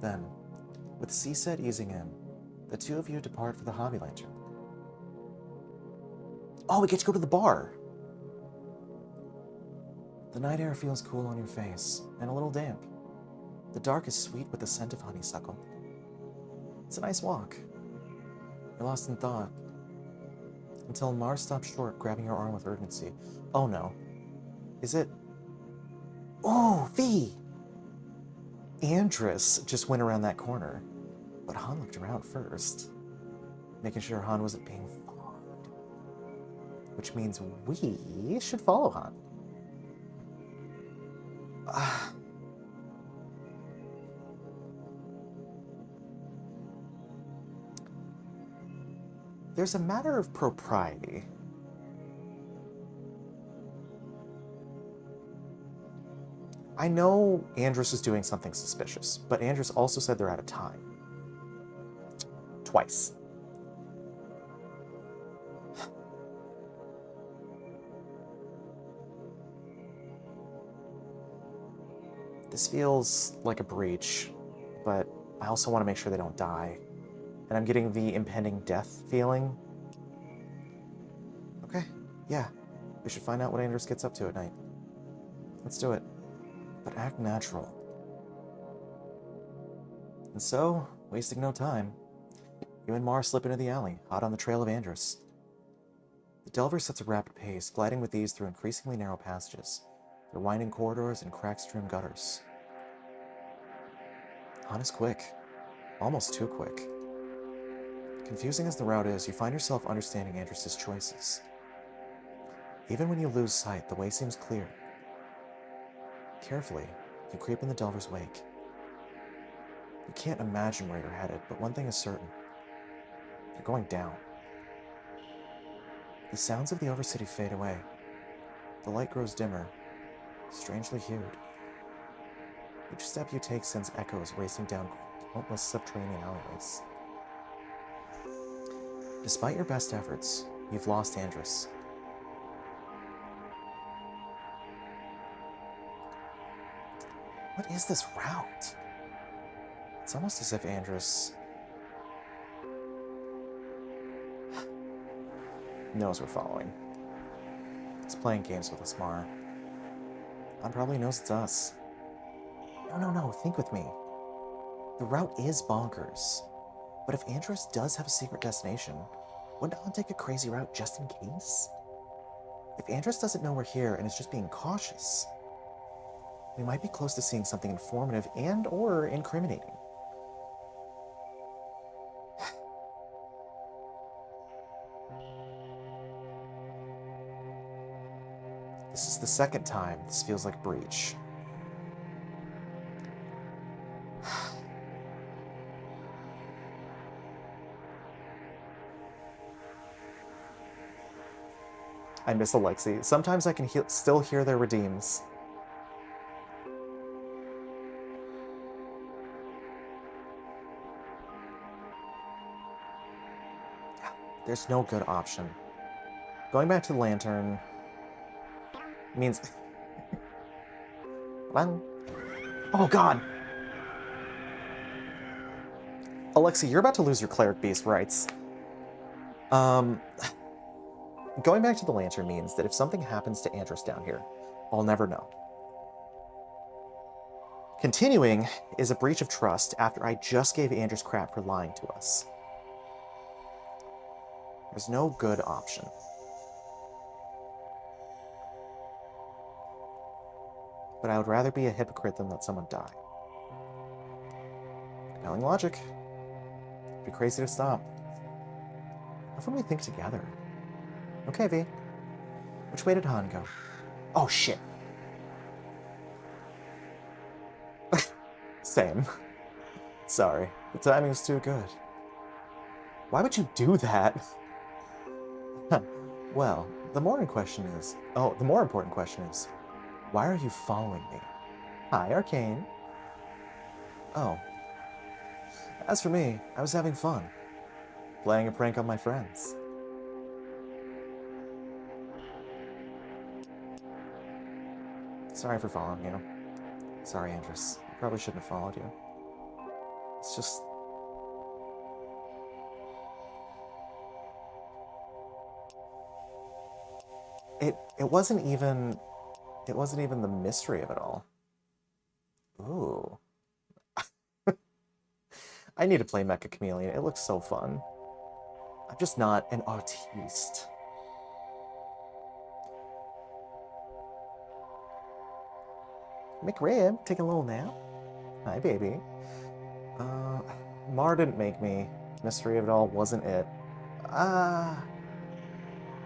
Then, with C-set easing in, the two of you depart for the Hobby Lantern. Oh, we get to go to the bar! The night air feels cool on your face, and a little damp. The dark is sweet with the scent of honeysuckle. It's a nice walk. You're lost in thought. Until Mar stops short, grabbing your arm with urgency. Oh no. Is it... Oh, V! Andrus just went around that corner, but Han looked around first, making sure Han wasn't being followed. Which means we should follow Han. There's a matter of propriety. I know Andrus is doing something suspicious, but Andrus also said they're out of time. Twice. This feels like a breach, but I also want to make sure they don't die. And I'm getting the impending death feeling. Okay, yeah. We should find out what Andrus gets up to at night. Let's do it. But act natural. And so, wasting no time, You and Mar slip into the alley, hot on the trail of Andrus. The Delver sets a rapid pace, gliding with ease through increasingly narrow passages, their winding corridors and crack-strewn gutters. Han is quick. Almost too quick. Confusing as the route is, you find yourself understanding Andrus' choices. Even when you lose sight, the way seems clear. Carefully, you creep in the Delver's wake. You can't imagine where you're headed, but one thing is certain. You're going down. The sounds of the Overcity fade away. The light grows dimmer, strangely hued. Each step you take sends echoes racing down countless subterranean alleyways. Despite your best efforts, you've lost Andrus. What is this route? It's almost as if Andrus knows we're following. He's playing games with us, Mar. Han probably knows it's us. No, think with me. The route is bonkers. But if Andrus does have a secret destination, wouldn't Han take a crazy route just in case? If Andrus doesn't know we're here and is just being cautious, we might be close to seeing something informative and or incriminating. This is the second time this feels like breach. I miss Alexei. Sometimes I can still hear their redeems. There's no good option. Going back to the lantern means... Oh god! Alexei, you're about to lose your cleric beast rights. Going back to the lantern means that if something happens to Andrus down here, I'll never know. Continuing is a breach of trust after I just gave Andrus crap for lying to us. There's no good option. But I would rather be a hypocrite than let someone die. Compelling logic. It'd be crazy to stop. How can we think together? Okay, V. Which way did Han go? Oh, shit. Same. Sorry. The timing was too good. Why would you do that? Well, the more important question is, why are you following me? Hi, Arcane. Oh. As for me, I was having fun. Playing a prank on my friends. Sorry for following you. Sorry, Andrus. I probably shouldn't have followed you. It's just... It wasn't even the mystery of it all. Ooh. I need to play Mecha Chameleon. It looks so fun. I'm just not an artiste. McRib, taking a little nap. Hi, baby. Mar didn't make me. Mystery of it all wasn't it.